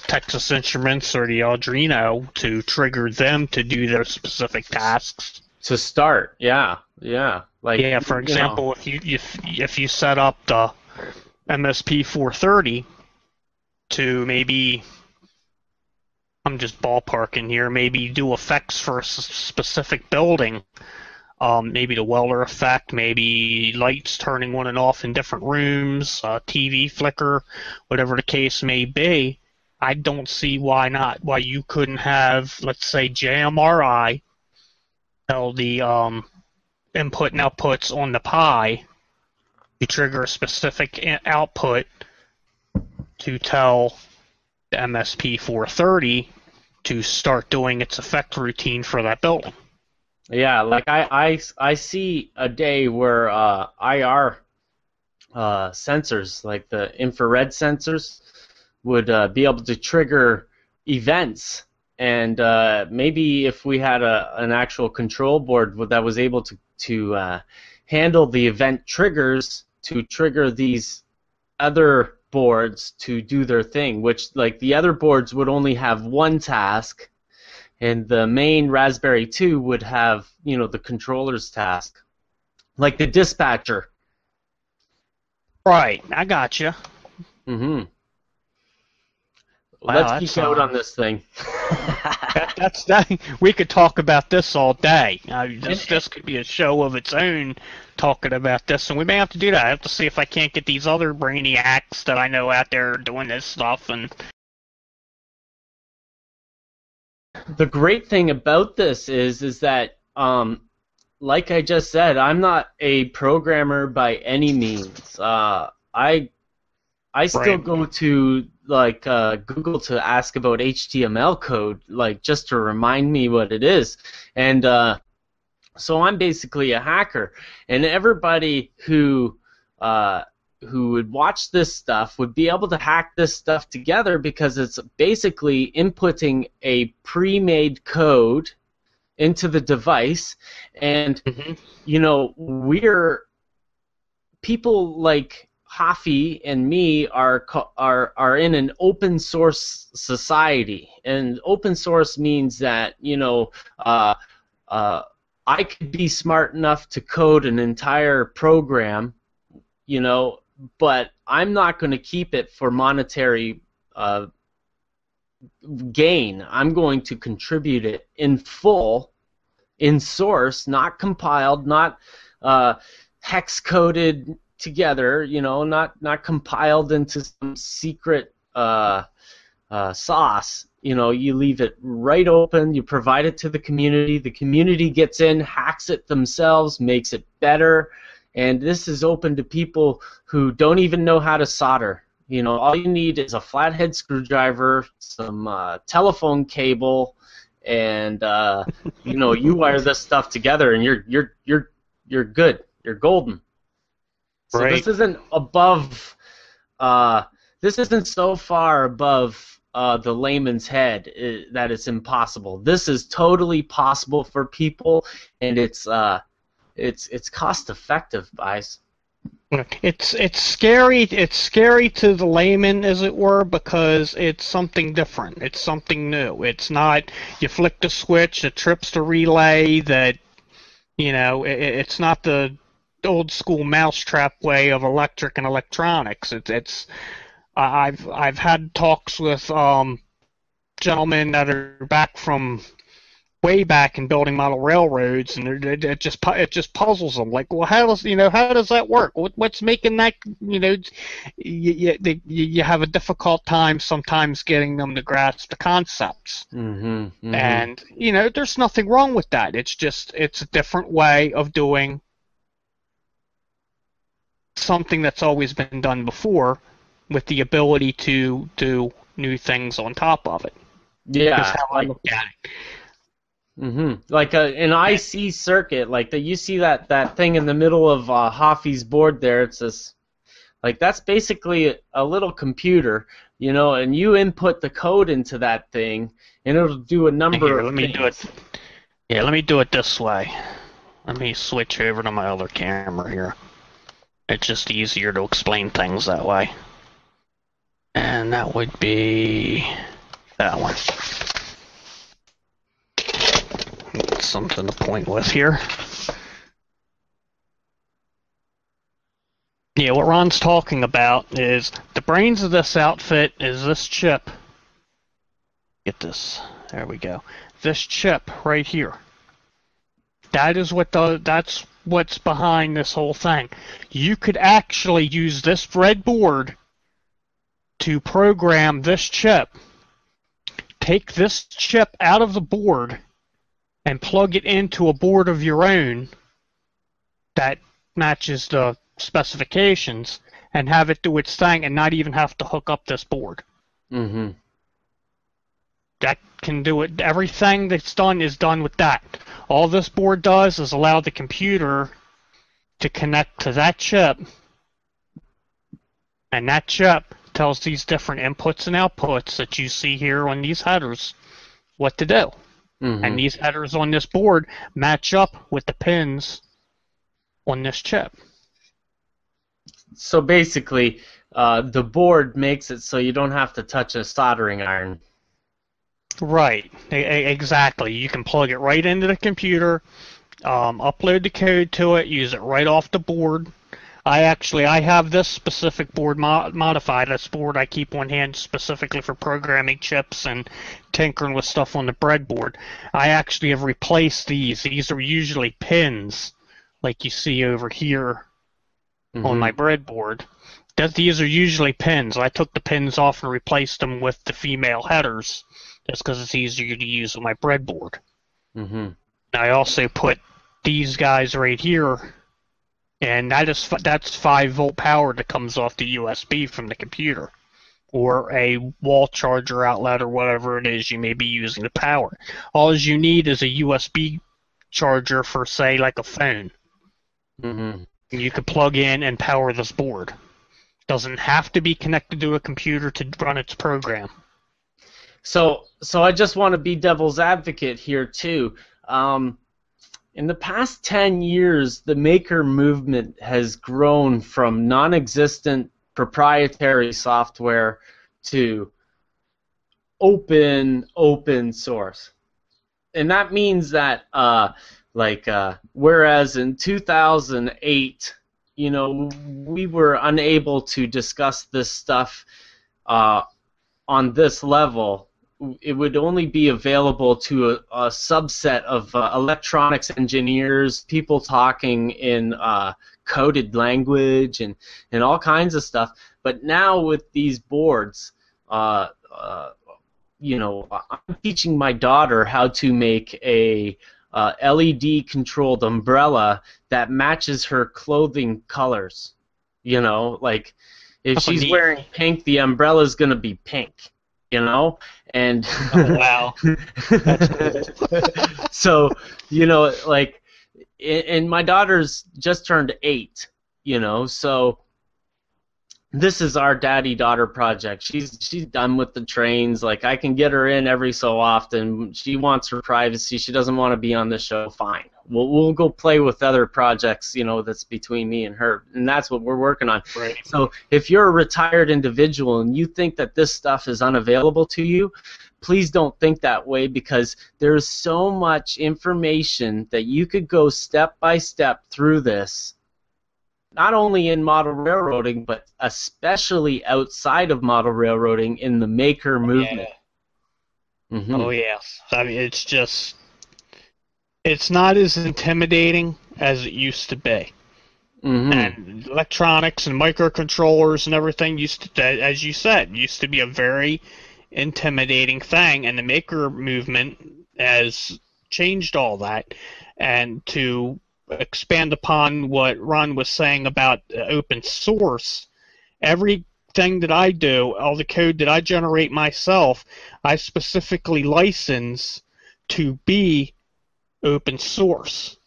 Texas Instruments or the Arduino to trigger them to do their specific tasks. To start, yeah. Like for example, if you set up the MSP430 to maybe, I'm just ballparking here, maybe do effects for a specific building, maybe the Weller effect, maybe lights turning on and off in different rooms, TV flicker, whatever the case may be. I don't see why you couldn't have, let's say, JMRI tell the input and outputs on the Pi to trigger a specific output to tell the MSP430 to start doing its effect routine for that building. Yeah, like I see a day where IR sensors, like the infrared sensors, would be able to trigger events, and maybe if we had an actual control board that was able to handle the event triggers to trigger these other boards to do their thing, which like the other boards would only have one task, and the main Raspberry 2 would have the controller's task, like the dispatcher. Right, I gotcha. Mm-hmm. Wow, let's geek out on this thing. We could talk about this all day. This could be a show of its own, talking about this, and we may have to do that. I have to see if I can't get these other brainiacs that I know out there doing this stuff. And the great thing about this is that, like I just said, I'm not a programmer by any means. I still go to Google to ask about HTML code, like just to remind me what it is, and so I'm basically a hacker. And everybody who would watch this stuff would be able to hack this stuff together, because it's basically inputting a pre-made code into the device, and we're people like Hoffy and me are in an open source society, and open source means that I could be smart enough to code an entire program, but I'm not going to keep it for monetary gain. I'm going to contribute it in full, in source, not compiled, not hex coded together, not compiled into some secret sauce. You leave it right open, you provide it to the community gets in, hacks it themselves, makes it better, and this is open to people who don't even know how to solder. All you need is a flathead screwdriver, some telephone cable, and you wire this stuff together, and you're good, you're golden. So right. This isn't above. This isn't so far above the layman's head that it's impossible. This is totally possible for people, and it's cost effective, guys. It's scary. It's scary to the layman, as it were, because it's something different. It's something new. It's not you flick the switch, it trips the relay. That it's not the old school mousetrap way of electric and electronics. I've had talks with gentlemen that are back from way back in building model railroads, and it just puzzles them. Like, well, how does that work? What's making that? You have a difficult time sometimes getting them to grasp the concepts. And there's nothing wrong with that. It's a different way of doing something that's always been done before, with the ability to do new things on top of it. Yeah, that's how I look at it. Like an IC circuit, like you see that thing in the middle of Hoffy's board there. It's this, like, that's basically a little computer, and you input the code into that thing, and it'll do a number of things. Let me do it this way. Let me switch over to my other camera here. It's just easier to explain things that way. And that would be that one. Something to point with here. Yeah, what Ron's talking about is the brains of this outfit is this chip. Get this. There we go. This chip right here. That's what's behind this whole thing. You could actually use this breadboard to program this chip. Take this chip out of the board and plug it into a board of your own that matches the specifications, and have it do its thing and not even have to hook up this board. That can do it. Everything that's done is done with that. All this board does is allow the computer to connect to that chip, and that chip tells these different inputs and outputs that you see here on these headers what to do. And these headers on this board match up with the pins on this chip. So basically, the board makes it so you don't have to touch a soldering iron. Right, exactly. You can plug it right into the computer, upload the code to it, use it right off the board. I have this specific board modified. This board I keep on hand specifically for programming chips and tinkering with stuff on the breadboard. I actually have replaced these. These are usually pins, like you see over here on my breadboard. These are usually pins. I took the pins off and replaced them with the female headers, just because it's easier to use on my breadboard. I also put these guys right here. And that's 5-volt power that comes off the USB from the computer, or a wall charger outlet, or whatever it is you may be using to power. All you need is a USB charger for, say, like a phone. You could plug in and power this board. Doesn't have to be connected to a computer to run its program. So I just want to be devil's advocate here too. In the past 10 years, the maker movement has grown from non-existent proprietary software to open source. And that means that, whereas in 2008, we were unable to discuss this stuff on this level, it would only be available to a subset of electronics engineers, people talking in coded language and all kinds of stuff. But now with these boards, I'm teaching my daughter how to make a LED-controlled umbrella that matches her clothing colors. Like if she's wearing pink, the umbrella's going to be pink. And oh, wow, that's cool. So and my daughter's just turned 8, so this is our daddy-daughter project. She's done with the trains. Like, I can get her in every so often. She wants her privacy. She doesn't want to be on the show. Fine. We'll go play with other projects, that's between me and her, and that's what we're working on. Right. So if you're a retired individual and you think that this stuff is unavailable to you, please don't think that way, because there's so much information that you could go step by step through this, not only in model railroading, but especially outside of model railroading in the maker movement. Oh, yes. I mean, it's just it's not as intimidating as it used to be. Mm-hmm. And electronics and microcontrollers and everything as you said, used to be a very intimidating thing, and the maker movement has changed all that. And to expand upon what Ron was saying about open source, everything that I do, all the code that I generate myself, I specifically license to be open source.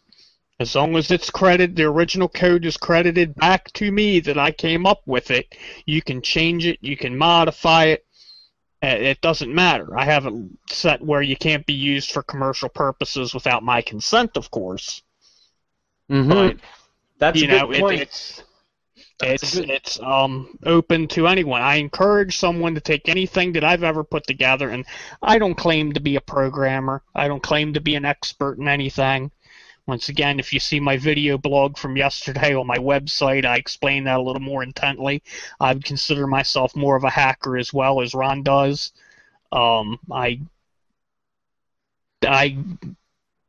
As long as it's credited, the original code is credited back to me that I came up with it, you can change it, you can modify it. It doesn't matter. I have it set where you can't be used for commercial purposes without my consent, of course. Mm-hmm. But, that's a good point. It's open to anyone. I encourage someone to take anything that I've ever put together, and I don't claim to be a programmer. I don't claim to be an expert in anything. Once again, if you see my video blog from yesterday on my website, I explain that a little more intently. I would consider myself more of a hacker as well as Ron does. I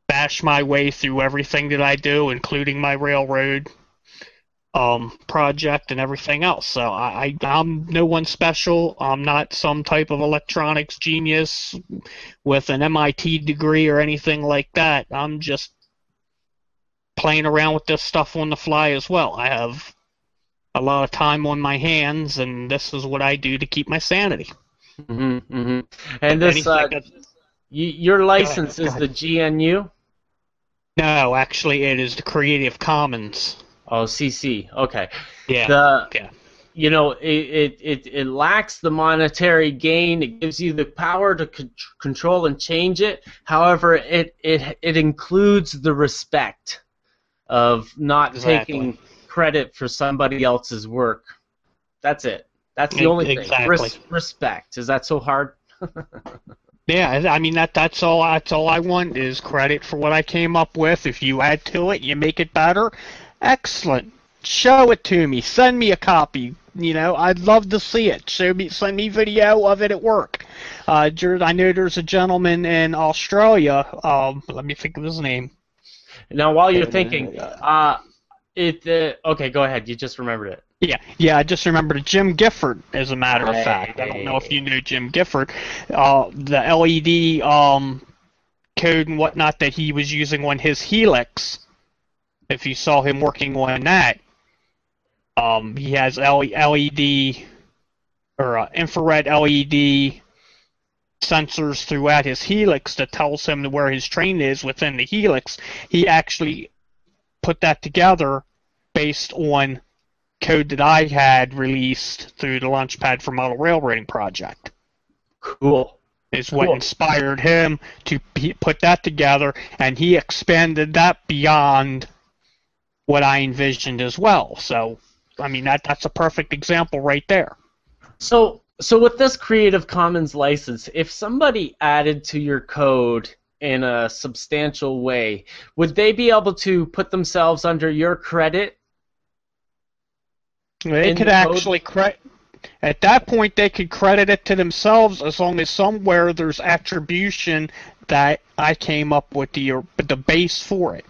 bash my way through everything that I do, including my railroad project and everything else. So I'm no one special. I'm not some type of electronics genius with an MIT degree or anything like that. I'm just playing around with this stuff on the fly as well. I have a lot of time on my hands, and this is what I do to keep my sanity. Mm-hmm, mm-hmm. And this, your license is the GNU? No, actually, it is the Creative Commons. Oh, CC. Okay. Yeah. You know, it lacks the monetary gain. It gives you the power to control and change it. However, it includes the respect of not taking credit for somebody else's work. That's it. That's the only thing. Respect. Is that so hard? Yeah, I mean that's all I want is credit for what I came up with. If you add to it, you make it better. Excellent. Show it to me. Send me a copy. You know, I'd love to see it. Send me video of it at work. I know there's a gentleman in Australia. Let me think of his name. Now, while you're thinking, okay, go ahead. You just remembered it. Yeah, I just remembered Jim Gifford, as a matter of fact. I don't know if you knew Jim Gifford. The LED code and whatnot that he was using on his Helix, if you saw him working on that, he has LED or infrared LED sensors throughout his Helix that tells him where his train is within the Helix. He actually put that together based on code that I had released through the Launchpad for Model Railroading project. Cool. Is what inspired him to put that together, and he expanded that beyond what I envisioned as well. So, I mean, that's a perfect example right there. So with this Creative Commons license, if somebody added to your code in a substantial way, would they be able to put themselves under your credit? They could actually at that point they could credit it to themselves as long as somewhere there's attribution that I came up with the base for it.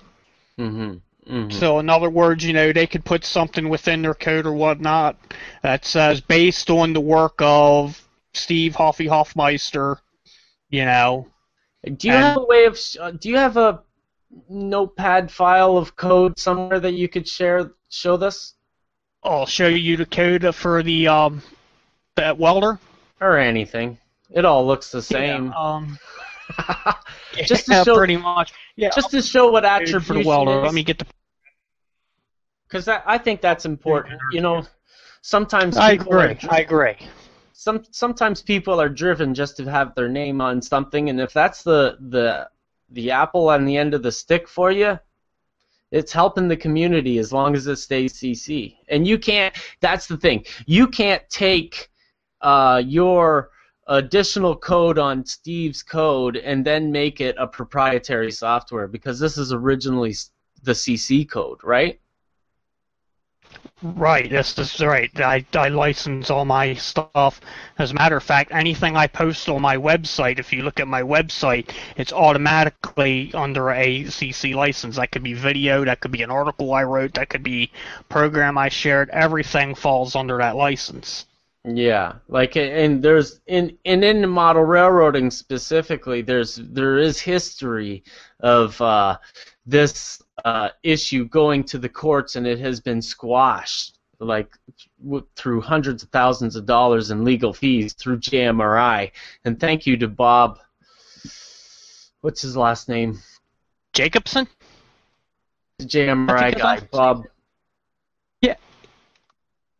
Mm-hmm. Mm-hmm. So in other words, you know, they could put something within their code or whatnot that says based on the work of Steve Hofmeister, you know. Do you have a way of? Do you have a notepad file of code somewhere that you could show this? I'll show you the code for the that welder or anything. It all looks the same. Yeah, just to show, pretty much. Yeah, just to show what attribution for the welder. is. Let me get the. Because I think that's important. You know, sometimes I people agree. Sometimes people are driven just to have their name on something, and if that's the apple on the end of the stick for you, it's helping the community as long as it stays CC. And you can't. That's the thing. You can't take your additional code on Steve's code and then make it a proprietary software because this is originally the CC code, right? Right, this is right. I license all my stuff. As a matter of fact, anything I post on my website, if you look at my website, it's automatically under a CC license. That could be video, that could be an article I wrote, that could be program I shared. Everything falls under that license. Yeah, like, and there's in the model railroading specifically, there is history of this issue going to the courts, and it has been squashed, like through hundreds of thousands of dollars in legal fees through JMRI. And thank you to Bob. What's his last name? Jacobson? The JMRI guy, Bob.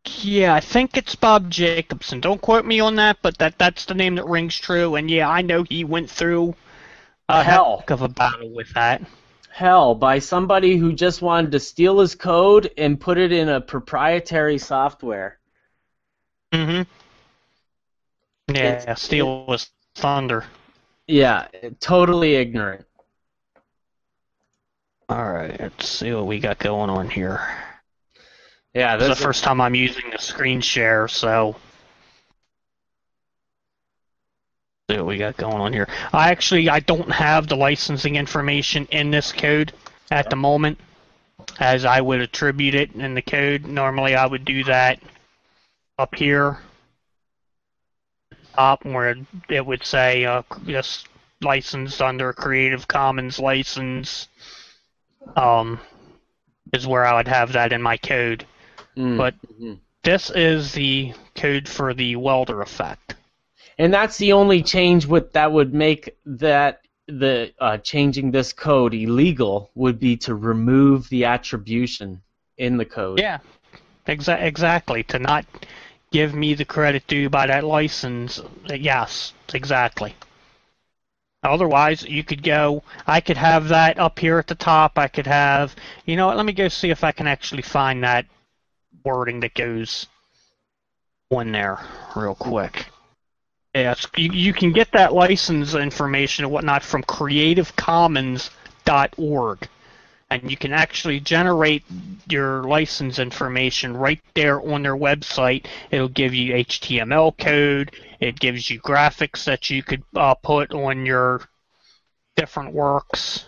Yeah, I think it's Bob Jacobson. Don't quote me on that, but that's the name that rings true. And yeah, I know he went through a heck of a battle with that. Hell, by somebody who just wanted to steal his code and put it in a proprietary software. Mm-hmm. Yeah, steal was thunder. Yeah, totally ignorant. Alright, let's see what we got going on here. Yeah, this is the first time I'm using the screen share, so see what we got going on here. I don't have the licensing information in this code at the moment, as I would attribute it in the code. Normally I would do that up here, top, where it would say just licensed under a Creative Commons license, is where I would have that in my code. But this is the code for the welder effect. And that's the only change that would make that changing this code illegal would be to remove the attribution in the code. Yeah, exactly. To not give me the credit due by that license. Yes, exactly. Otherwise, you could go, I could have that up here at the top. I could have, you know what, let me go see if I can actually find that wording that goes on there real quick. Yes, you can get that license information and whatnot from creativecommons.org, and you can actually generate your license information right there on their website. It'll give you HTML code, it gives you graphics that you could put on your different works.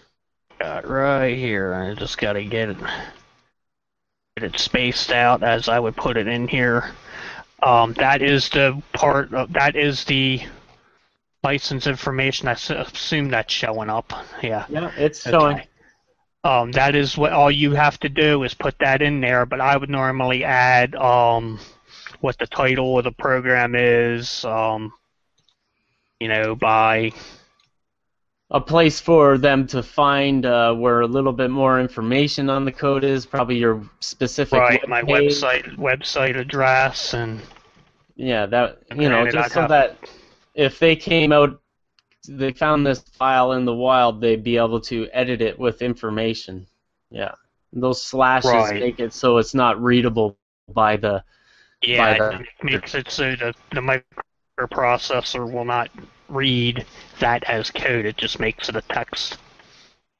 Got right here, I just gotta get it spaced out as I would put it in here. That is the license information. I assume that's showing up. Yeah. Yeah, it's showing. That is what all you have to do is put that in there. But I would normally add what the title of the program is. By a place for them to find where a little bit more information on the code is, probably your specific my website address, and that just so that if they came out, they found this file in the wild, they'd be able to edit it with information. Yeah, those slashes make it so it's not readable by the. Yeah, it makes it so that the microprocessor will not read that as code. It just makes it a text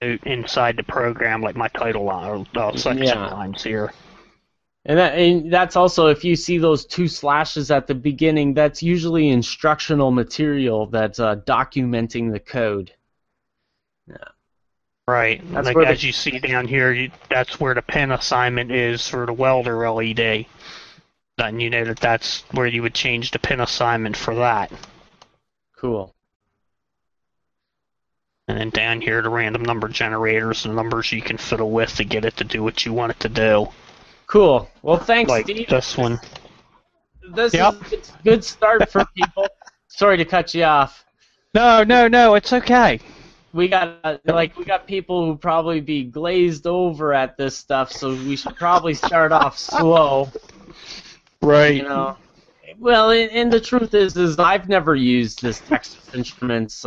inside the program, like my title line or section lines here. And that's also, if you see those two slashes at the beginning, that's usually instructional material that's documenting the code. Yeah. Right. That's like as you see down here, that's where the pin assignment is for the welder LED. Then you know that's where you would change the pin assignment for that. Cool. And then down here, the random number generators, the numbers you can fiddle with to get it to do what you want it to do. Cool. Well, thanks, like Steve. This one. This is a good start for people. Sorry to cut you off. No, it's okay. We got people who probably be glazed over at this stuff, so we should probably start off slow. Right. Well, and the truth is I've never used this Texas Instruments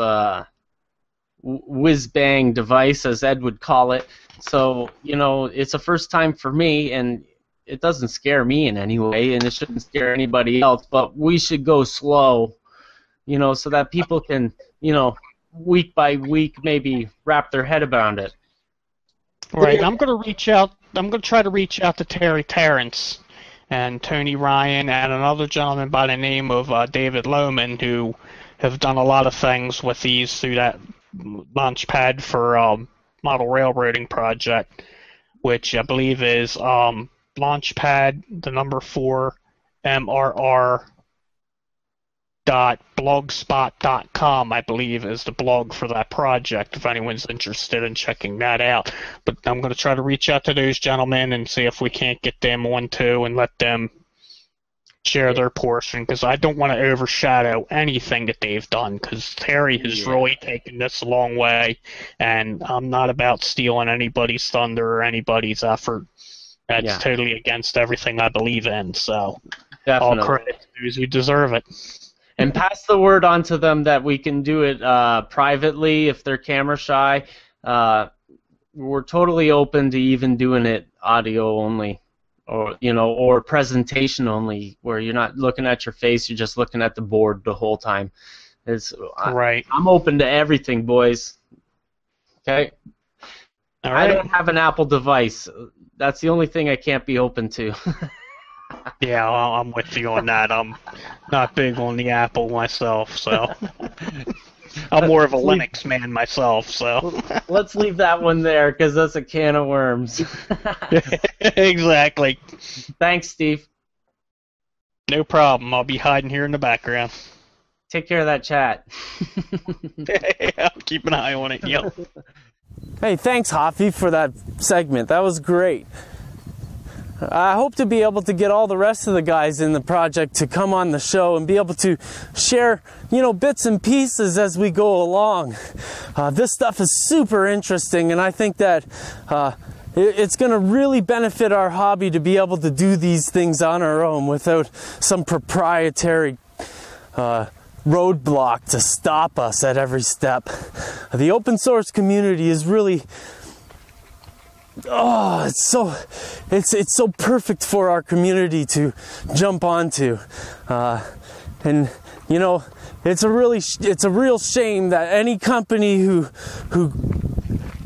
whiz-bang device, as Ed would call it. So, it's a first time for me, and it doesn't scare me in any way, and it shouldn't scare anybody else, but we should go slow, so that people can, week by week maybe wrap their head around it. Right, I'm going to reach out I'm gonna try to reach out to Terry Terrence and Tony Ryan and another gentleman by the name of David Lohman, who have done a lot of things with these through that Launchpad for model railroading project, which I believe is Launchpad, the number 4, MRR.blogspot.com, I believe, is the blog for that project, if anyone's interested in checking that out. But I'm going to try to reach out to those gentlemen and see if we can't get them on too and let them share their portion, because I don't want to overshadow anything that they've done, because Terry has really taken this a long way, and I'm not about stealing anybody's thunder or anybody's effort. That's totally against everything I believe in, so Definitely. all credit to those who deserve it. And pass the word on to them that we can do it privately if they're camera shy. We're totally open to even doing it audio only, or presentation only, where you're not looking at your face, you're just looking at the board the whole time. Right. I'm open to everything, boys. Okay? All right. I don't have an Apple device. That's the only thing I can't be open to. Yeah, I'm with you on that. I'm not big on the Apple myself, so I'm more of a Linux man myself, so let's leave that one there, because that's a can of worms. Exactly. Thanks, Steve. No problem. I'll be hiding here in the background. Take care of that chat. I'll keep an eye on it. Yep. Hey, thanks, Hoffy, for that segment. That was great. I hope to be able to get all the rest of the guys in the project to come on the show and be able to share, bits and pieces as we go along. This stuff is super interesting, and I think that it's going to really benefit our hobby to be able to do these things on our own without some proprietary roadblock to stop us at every step. The open source community is really it's so perfect for our community to jump onto, and it's a real shame that any company who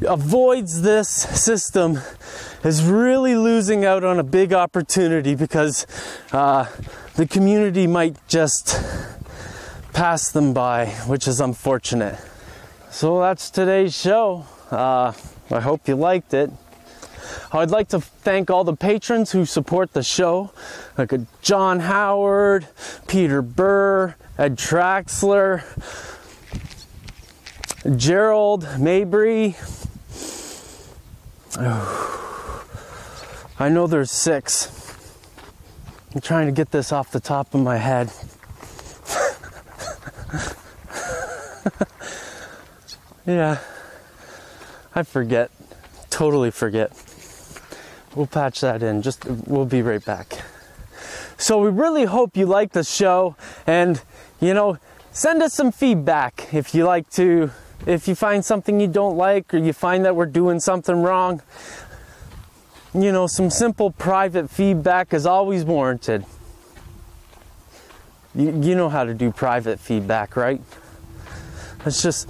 avoids this system is really losing out on a big opportunity, because the community might just pass them by, which is unfortunate. So that's today's show. I hope you liked it. I'd like to thank all the patrons who support the show, like John Howard, Peter Burr, Ed Traxler, Gerald Mabry. I know there's 6. I'm trying to get this off the top of my head. Yeah, I forget. Totally forget. We'll patch that in. We'll be right back. So we really hope you like the show, and send us some feedback if you find something you don't like, or you find that we're doing something wrong. Some simple private feedback is always warranted. You know how to do private feedback, right? It's just,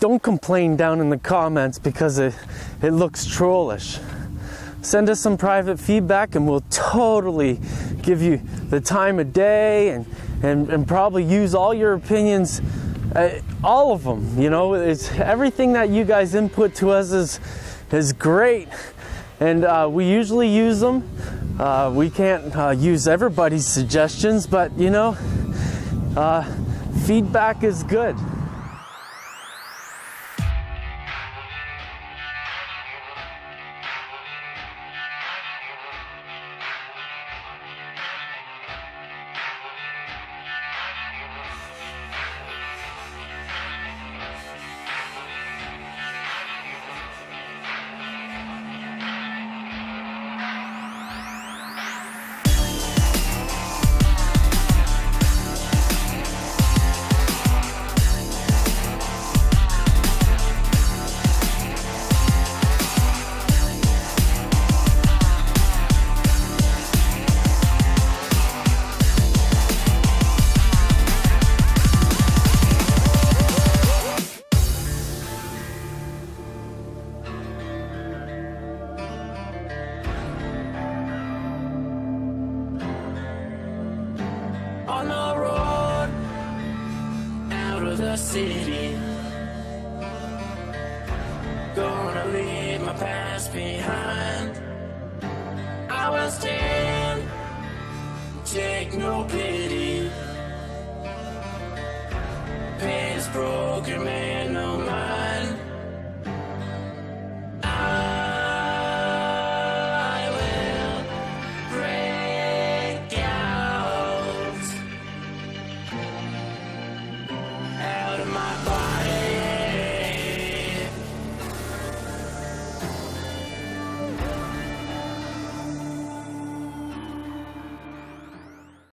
don't complain down in the comments because it looks trollish. Send us some private feedback and we'll totally give you the time of day and probably use all your opinions, all of them. It's everything that you guys input to us is great, and we usually use them. We can't use everybody's suggestions, but feedback is good. the city. Gonna leave my past behind. I will stand, take no pity. Pain is broken man.